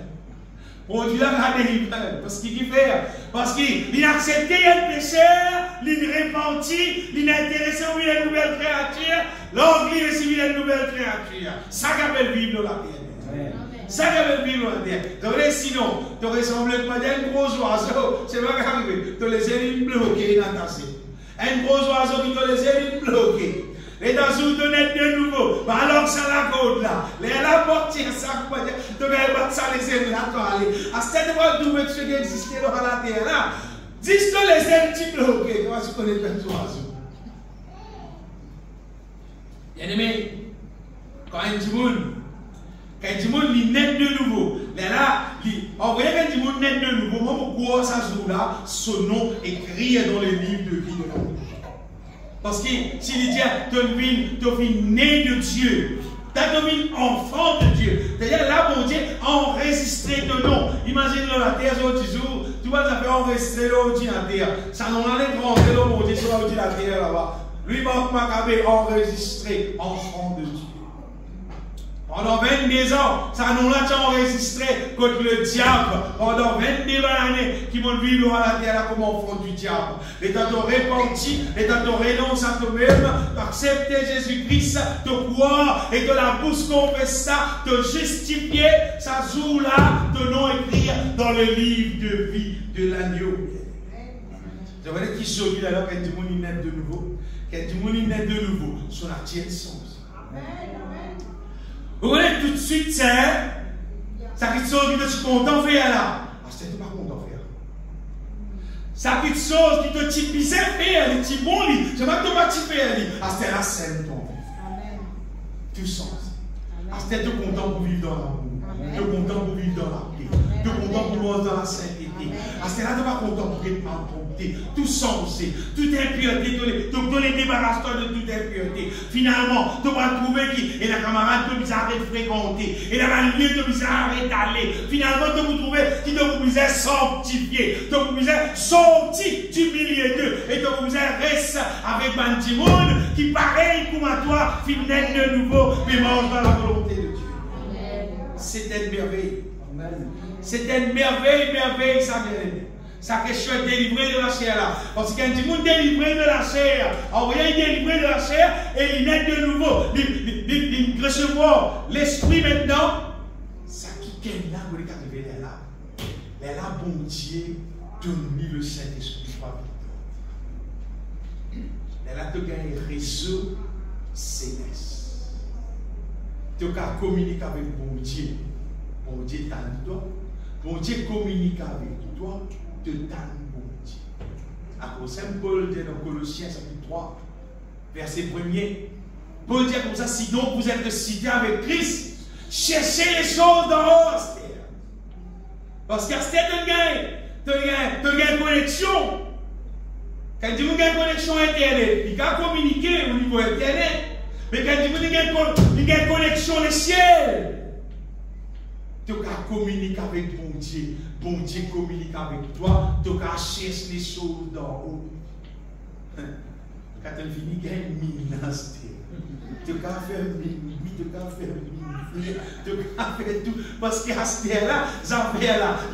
Produit là, la delivered. Parce qu'il fait, parce qu'il a accepté le pécheur, il repenti, il est intéressé à une nouvelle créature, l'angle il recevit une nouvelle créature. Ça qu'appelle vivre dans la terre. Ça qu'appelle vivre dans la terre. Sinon, tu ressembles pas à un gros oiseau, c'est pas arrivé. Tu les ailes bloquées dans ta tête. Un gros oiseau qui te les ailes bloquées. Et dans une donne de nouveau, bah alors ça la côte là. Les la portière, ça, tu vas battre ça les ailes là, tu vas aller. À cette fois, tu veux que ce qui existait dans la terre là. Dis-toi les ailes qui bloquées, tu vas se connaître les oiseaux. Bien aimé, quand un petit monde, il naît de nouveau. Mais là, on voyait qu'un petit monde naît de nouveau. Moi, pourquoi ça joue là, son nom écrit dans les livres de vie de la vie. Parce que s'il dit, tu es né de Dieu, tu es enfant de Dieu. C'est-à-dire là, mon Dieu, enregistré ton nom. Imagine dans la terre, sur 10 jours, tu vas faire enregistrer l'ordinateur. Ça n'en allait rentrer dans mon Dieu sur l'ordinateur là-bas. Lui, Marc Maccabée, enregistré enfant de Dieu. Pendant 22 ans, ça nous l'a enregistré contre le diable. Pendant 22 années, qui m'ont vu à la terre comme enfant du diable. Et t'as repenti, et t'as renoncer à toi-même, accepter Jésus-Christ, te croire, et de la bouche confesse ça, te justifier, ça joue là, ton nom écrit dans le livre de vie de l'agneau. Je veux dire qui sauve alors quand du monde naît de nouveau. Quand du monde naît de nouveau, sur la tienne sens. Vous voyez tout de suite, c'est ça qui te sauve, qui te content de faire là. Ah, c'est pas content de faire. Ça qui te sauve, qui te typisait faire, les petits bons lits. Je ne sais pas comment tu fais. Ah, c'est la scène ton vie. Tout sens. Ah, c'était tout content pour vivre dans l'amour. Tout content pour vivre dans la paix. Tout content pour vivre dans la sainteté. Ah, c'est là, tu n'es pas content pour être emporté. Tout sensé, toute impureté, tu les débarrasses-toi de toute impureté. Finalement, tu vas trouver qui est la camarade que tu as fréquenté, et la lieu que tu as rétalé. Finalement, tu vas trouver qui te vous sanctifié, tu vas sorti du milieu d'eux, et tu vas rester avec un petit monde qui, pareil comme à toi, finit de nouveau, mais mange dans la volonté de Dieu. C'est une merveille. C'est une merveille, ça vient. Ça que je suis délivré de la chair là. Parce que quand tu es délivré de la chair, envoyé délivré de la chair, et il naît de nouveau. Il recevoir l'esprit maintenant. Ça qui est là, vous regardez là. Mais là, bon Dieu, donne-lui le Saint-Esprit. Mais là, tu gagnes un réseau céleste. Tu as communiqué avec bon Dieu. Bon Dieu t'a dit toi. Bon Dieu communique avec toi. De Dan bon Dieu. À cause Saint Paul dit dans Colossiens chapitre 3, verset 1er. Paul dit comme ça, si donc vous êtes ressuscité avec Christ, cherchez les choses d'en haut, Esther. Parce qu'Esther, tu as une connexion. Quand tu as une connexion Internet, il peut communiquer au niveau Internet. Mais quand tu as une connexion le ciel, tu as communiqué avec bon Dieu. Bon Dieu communique avec toi. Tu as cherché les choses d'en haut. Quand tu finis, il y a une mine. Tu as fait mine. Tu as fait mine. Tu as fait tout. Parce qu'à ce là,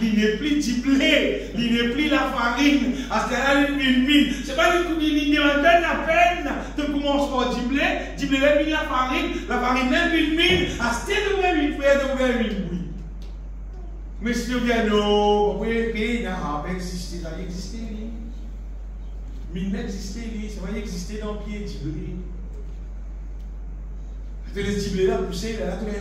il n'est plus du blé. Il n'est plus la farine. À ce là, il n'est plus une mine. Ce n'est pas une demande la peine. Tu commences par du blé. Du blé, il la farine. La farine, il n'est plus une mine. À ce là, il n'est plus une mine. Mais si tu dis non, oui, non, ça existe, ça existe. Mais il existe, ça va exister dans le pied du blé. Tu as les blés là poussés, là tu as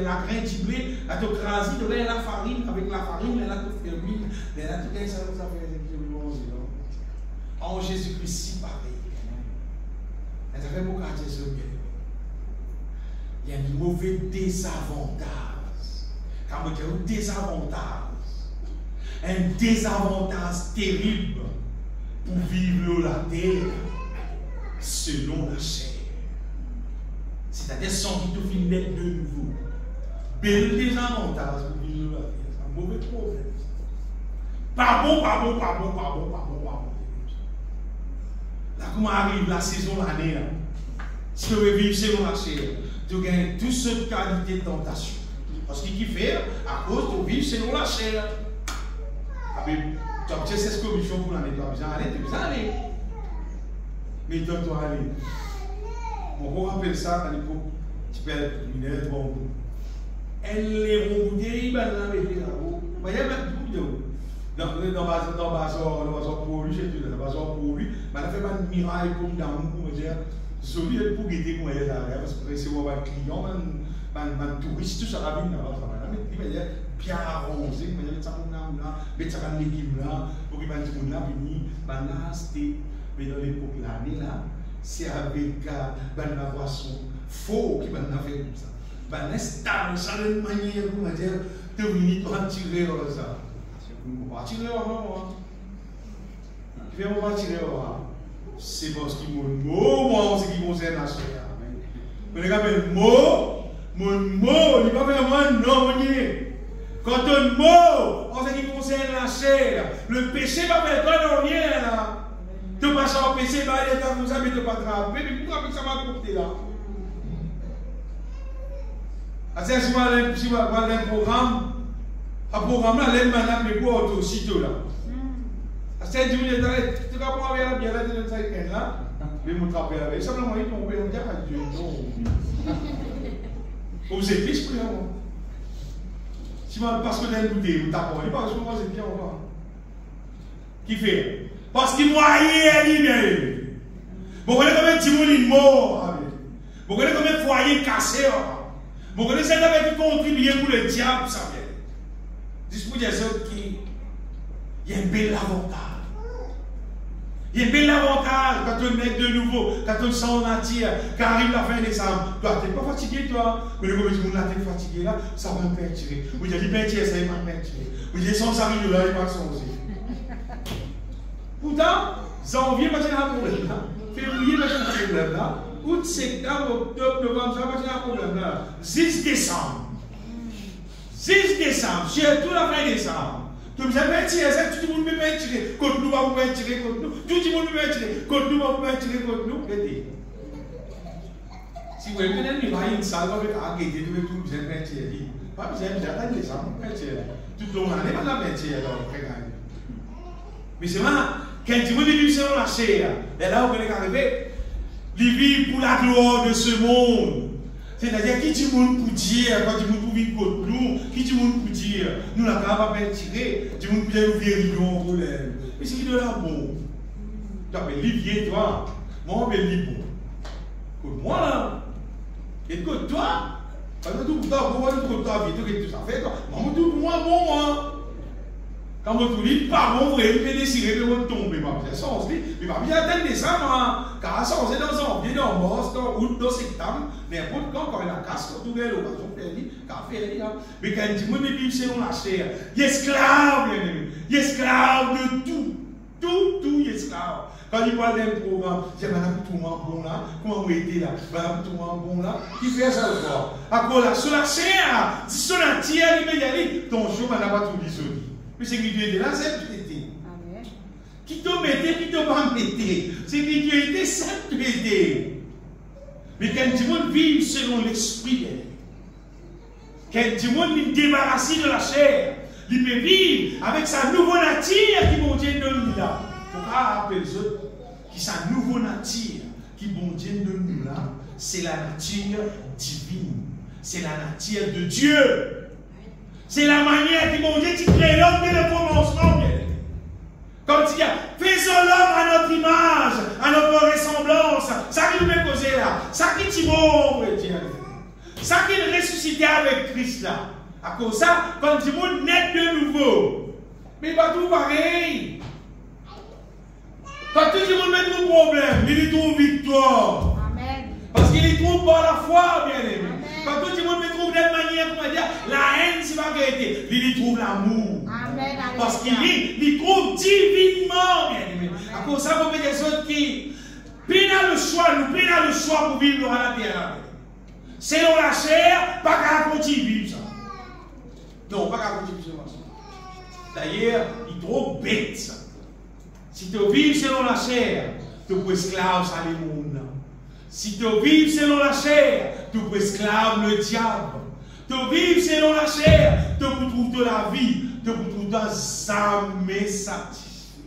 la graine du blé, là tu as crasé, tu as la farine, avec la farine, là tu as fait mine, là tu as ça fait en Jésus-Christ, si pareil. Ça fait beaucoup de choses bien. il y a un mauvais désavantage. Quand on dit un désavantage, un désavantage terrible pour vivre la terre selon la chair. C'est-à-dire sans qu'il te finisse d'être de nouveau. Bel désavantage pour vivre la terre. C'est un mauvais problème. Pas bon. Là, comment arrive la saison, l'année, si tu veux vivre selon la chair, tu gagnes toutes ces qualités de tentation. Parce qu'il fait à cause de vivre selon la chair. Tu as peut-être 16 commissions pour l'année, tu as besoin d'aller, Mais toi, tu dois aller. On rappelle ça quand il faut. Tu peux être une bon. Elle les rongoudées, il va l'amener là-haut. Il y a même tout de haut. Dans le bazar pour lui, j'ai dit, dans le bazar pour lui, mais elle fait pas de miraille comme dans le dire. Celui pour guider comment il est là, parce que c'est un client, un touriste, tout ça va venir là-bas. Il va dire bien arrangé, il va dire ça là, mettre ça dans l'équipe là, pour qu'il va dire là, venir, là, c'était, mais dans l'époque l'année là, c'est avec la boisson faux qui va faire comme ça. L'instant, ça a une manière, comment dire, de venir pour tirer ça. On va tirer moi. On va tirer c'est parce qu'il y a un mot, moi, en ce qui concerne la chair. Mais les gars, mon mot, il n'est pas vraiment non. Quand un mot, en ce qui concerne la chair, le péché va faire toi non rien là. Tu vas pas péché, il est comme ça, mais tu vas pas attraper. Mais pourquoi ça va compter là? C'est si je vais avoir un programme, là, l'aide madame, mais quoi, aussitôt là. C'est du tu vas pas avoir bien là, tu vas là, mais mon travail avec simplement, ils vont dire à Dieu, non. Vous êtes l'esprit, si parce que vous avez goûté, vous tapez, parce que moi, c'est bien, on va. Qui fait? Parce qu'il moyen lui-même. Vous connaissez combien de petits gens morts? Vous connaissez combien de foyers cassés? Vous connaissez combien de contribuer pour le diable, ça vient. Juste pour dire qu'il y a un bel avantage. Il y a un bel avantage quand on met de nouveau, quand on sent en attire, quand arrive la fin décembre. Toi, tu n'es pas fatigué, toi. Mais le gars, tu es fatigué là, ça va me faire tirer. Vous dites, il va tirer, ça va me faire tirer. Vous dites, sans ça arrive là, il va changer. Pourtant, janvier, pas de problème là. Février, pas de problème là. Août, septembre, octobre, novembre, ça va pas de problème là. 6 décembre. 6 décembre, surtout la fin décembre. Tout le monde peut pas tirer, contre nous, va pas tirer contre nous. Tout le monde peut tirer, contre nous, va pas tirer contre nous. Si vous voulez peut-être il va y a une salle avec un guide, tout le monde peut tirer. Pas besoin de j'attends les gens, peut tirer. Tout le monde n'est pas là pour tirer alors. Mais c'est vrai, quand tu veux vivre selon la chair, et là où on est arrivé, il vit pour la gloire de ce monde. C'est-à-dire, qui dit monde pour dire, quand tu monde pour vivre contre nous, qui dit monde pour dire, nous la pas tirer, du monde pour dire nous vérifions problème. Mais c'est qui de là bon. Tu appelles Livier, toi, moi on m'appelle Libo. Pour moi là, et que toi, quand tu tout pour ta vie, tout ça fait, moi tout pour moi bon moi. Quand on te dit pas bon, vous avez décidé de tomber, mais ça on se dit, mais pas bien atteindre ça, car ça on est dans janvier, dans mars, dans août, dans septembre, n'importe quand il y a la casse, quand tu as l'occasion de faire, car faire là. Mais quand tu me dis selon la chair, il est esclave, bien aimé, il est esclave de tout, tout est esclave. Quand il parle d'un programme, il dit, madame, tout le monde bon là, comment vous êtes là, madame, tout le monde bon là, qui fait ça ou quoi? À quoi là, sur la chair, si sur la tienne, il va y aller, ton jour, madame, va tout dissocier. Mais c'est que Dieu était là, c'est que tu étais. Qui te mettait, qui te pas mettait. C'est que Dieu était, c'est que tu étais. Mais quand tu veux vivre selon l'esprit, quand tu veux débarrasser de la chair, il peut vivre avec sa nouvelle nature qui bon Dieu donne là. Pourquoi appeler les autres qui sa nouvelle nature qui bon Dieu donne là, c'est la nature divine. C'est la nature de Dieu. C'est la manière qui mon Dieu qui crée l'homme dès le commencement. Comme tu dis, faisons l'homme à notre image, à notre ressemblance. Ça qui nous met causer là. Ça qui t'y bon, ça qui nous ressuscité avec Christ là. À cause de ça, quand tu monde naît de nouveau. Mais pas tout pareil. Quand tout le monde met un problème, il y trouve victoire. Amen. Parce qu'il y trouve par la foi, bien aimé. Quand tout le monde me trouve d'une manière, comment dire, la haine, c'est pas vérité. Il trouve l'amour. Parce qu'il trouve divinement, bien aimé. À cause de ça, vous avez des autres qui prennent le choix pour vivre dans la terre. Selon la chair, pas qu'à continuer de vivre ça. Non, pas qu'à continuer de vivre ça. D'ailleurs, il est trop bête ça. Si tu vis selon la chair, tu es esclave à le monde. Si tu vis selon la chair, tu es esclave le diable. Tu vis selon la chair, tu peux trouver de la vie, tu peux trouver jamais satisfait.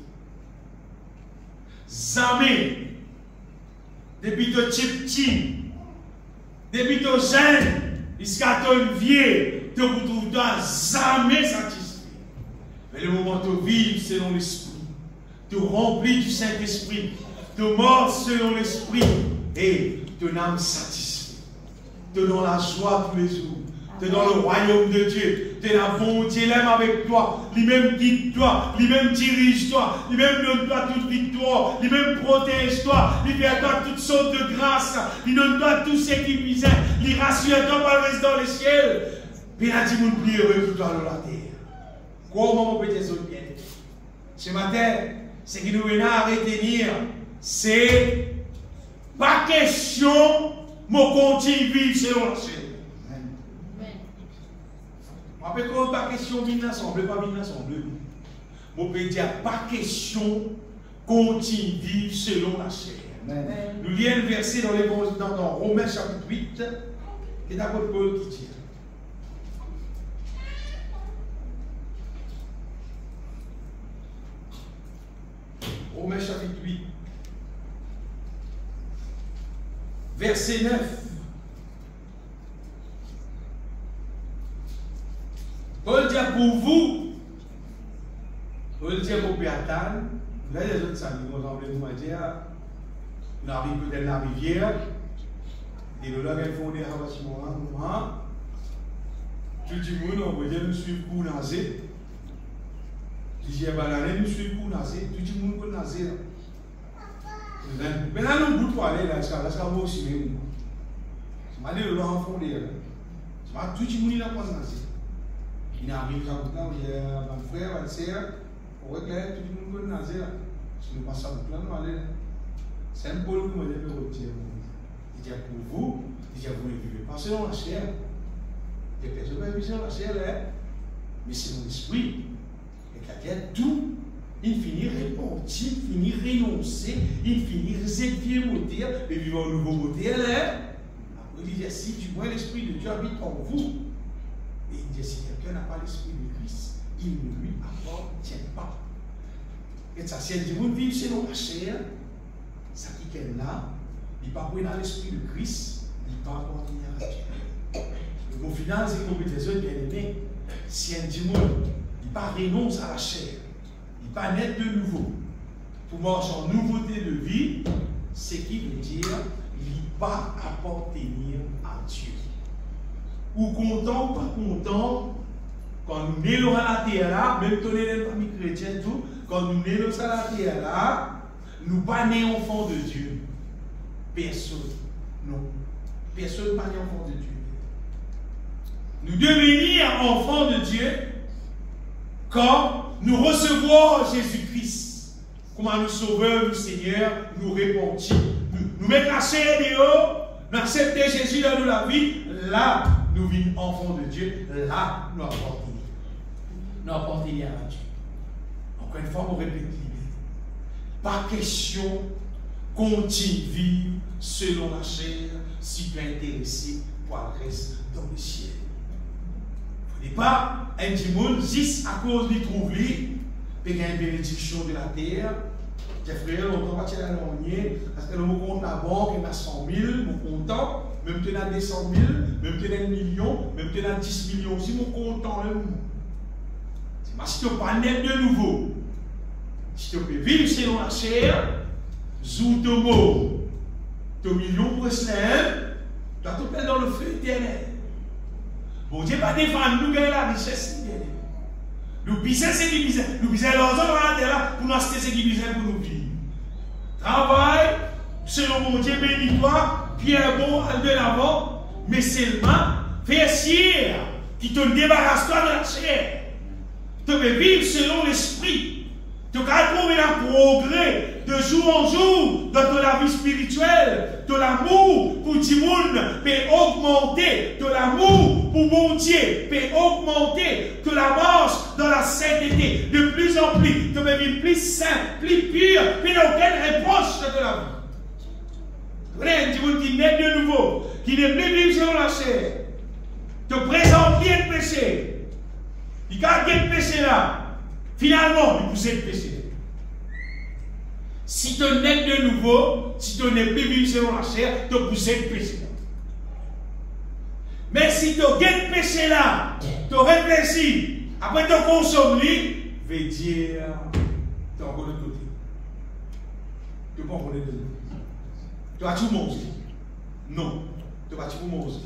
Jamais. Depuis que tu es petit, depuis que tu es jeune, jusqu'à tu es vieux, tu peux trouver jamais satisfait. Mais le moment où tu vis selon l'esprit, tu remplis du Saint-Esprit, tu mords selon l'esprit et ton âme satisfait. Tu es dans la joie tous les jours. Tu es dans le royaume de Dieu. Tu es la volonté, l'aime avec toi. Lui-même guide-toi. Lui-même dirige-toi. Lui-même donne-toi toute victoire. Lui-même protège-toi. Il fait à toi toutes sortes de grâces. Il donne-toi tout ce qui puisse. Il rassure-toi par le reste dans les ciels. Puis il a dit, mon prière qui doit dans la terre. Comment on peut dire ça bien? Ce matin, ce qui nous vient à retenir, c'est pas question de continuer de vivre selon la chair. Je rappelle qu'on pas question de vivre ensemble, pas vivre ensemble. Je peux dire pas question de continuer de vivre selon la chair. Nous lisons le verset dans Romains chapitre 8, et d'abord Paul qui dit. Romains chapitre 8, verset 9. Paul dit pour vous, Paul dit pour Péatan, vous avez des autres saluts, nous avons dire, nous arrivons peut-être dans la rivière, et nous avons fondé un bâtiment, tout le monde, on va dire, nous suivons pour nager. Si j'ai baladé, nous suivons pour nager, tout le monde peut nager. Maintenant, nous bout pour aller là, ça va aussi. Je m'en dis, nous avons fondé. Tout le monde n'a pas nager. Il arrive à bout là, il y a un frère, une sœur, on regarde, tout le monde peut nager. Si nous passons à bout là, nous allons. C'est un Paul qui m'a dit, il dit pour vous, il dit vous ne vivez pas selon la chair. Il dit, je vais vivre selon la chair, mais c'est mon esprit. C'est-à-dire tout, il finit répandu, il finit renoncer, il finit réserver moteur, et vivre un nouveau moteur. Après, il dit, si du moins l'Esprit de Dieu habite en vous, et il dit, si quelqu'un n'a pas l'Esprit de Christ, il ne lui appartient pas. Et ça, si elle dit, vous vivez selon la chair, ça qui est là, il ne pas dans l'Esprit de Christ, il ne pas appartenir à Dieu. Donc au final, c'est comme des autres bien-aimés, si un dit, il pas renonce à la chair, il pas naître de nouveau. Pour marcher en nouveauté de vie, ce qui veut dire il pas appartenir à Dieu. Ou content ou pas content, quand nous naissons à la terre là, même dans les familles chrétiennes, tout, quand nous naissons à la terre là, nous pas nés enfants de Dieu. Personne. Non. Personne pas né enfant de Dieu. Nous devenir enfants de Dieu quand nous recevons Jésus-Christ comme un sauveur, nous Seigneur, nous repentir. Nous mettons la chair dehors, nous acceptons Jésus dans la vie, là, nous vîmes enfants de Dieu, là, nous appartenons. Nous appartenons à Dieu. Encore une fois, on répète, pas question qu'on vive selon la chair si tu es intéressé pour le reste dans le ciel. Il ne faut pas un dimanche juste à cause du trouver, il y a une bénédiction de la terre. Tes frères, on va tirer la longue, parce que le mot compte la banque, il y a 100 000, mon content, même tu as 200 000, même tu as 1 million, même tu as 10 millions, si mon content, c'est parce que tu n'es pas net de nouveau. Si tu peux vivre selon la chair, zou ton mot, ton million pour se lève, tu dois te mettre dans le feu éternel. Bon Dieu pas défendre nous gagner la richesse. Nous bisons ce qui bisons. Nous bisons l'argent dans la terre pour nous acheter ce qui bisons pour nous vivre. Travail, selon mon Dieu bénis-toi, Pierre bon, de l'avant, mais seulement faire sier qui te débarrasse toi de la chair. Tu veux vivre selon l'esprit. Tu vas trouver un progrès de jour en jour dans ta vie spirituelle. De l'amour pour tout le monde peut augmenter. De l'amour pour mon Dieu peut augmenter. De la marche dans la sainteté. De plus en plus, tu vas vivre plus saint, plus pur, puis dans aucune reproche de la vie. Vous voyez, tu monde qui naît de nouveau, qui n'est plus vivre selon la chair. Te présente bien le péché. Il garde le péché là. Finalement, il pousse le péché. Si tu nais de nouveau, si tu n'es plus vivre selon la chair, tu pousses le péché. Mais si tu as le péché là, tu réfléchis, après tu consommes lui, veut dire, tu es encore de côté. Tu ne peux pas encore de côté. Tu vas tout manger. Non, tu vas tout manger.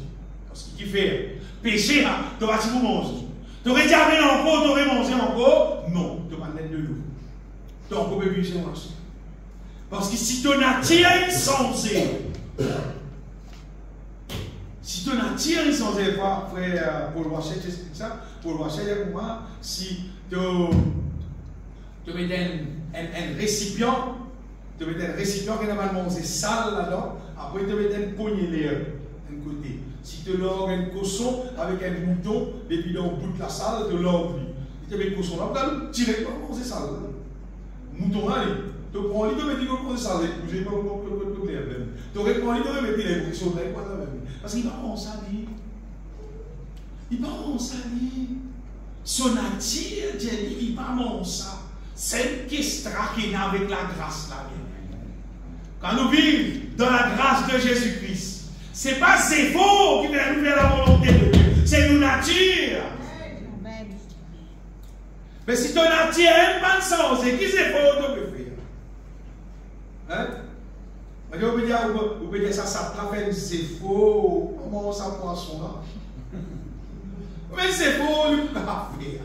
Parce qu'il fait péché là, tu vas tout manger. Tu aurais dit encore, tu aurais mangé encore. Non, tu vas naître de nouveau. Tu vas encore vivre selon la chair. Parce que si ton nature est insensée, si ton nature est insensée, frère Paul Wachet explique ça, Paul Wachet est pour moi, si tu mets un récipient, tu mets un récipient qui normalement c'est sale là-dedans, après tu mets une poignée d'air d'un côté. Si tu l'as un cochon avec un mouton, et puis dans le bout de la salle, tu l'as oublié. Tu mets le cochon là, tu tirer, c'est sale. Mouton là, tu prends l'idée, tu mets le sale, tu n'as pas le clair. Tu reprends l'idée, tu mets les cochons là, parce qu'il va en salir. Il va en salir. Son nature, il va en ça. C'est une question qui est avec la grâce là. Quand nous vivons dans la grâce de Jésus-Christ, ce n'est pas c'est faux qui vient nous faire la volonté de Dieu, c'est nous nature. Amen. Mais si ton nature n'a pas de sens, c'est qui c'est faux que tu peux faire? Hein? Vous pouvez dire ça, ça te c'est faux. Comment ça poisson là? Mais c'est faux, le pas faire.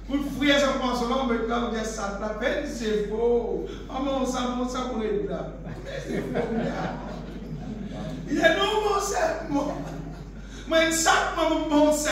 Pour frire ça poisson là, on peut dire ça te c'est faux. Comment ça pour être là? C'est faux. Il est non, mon sac, moi, un sac, mon sac.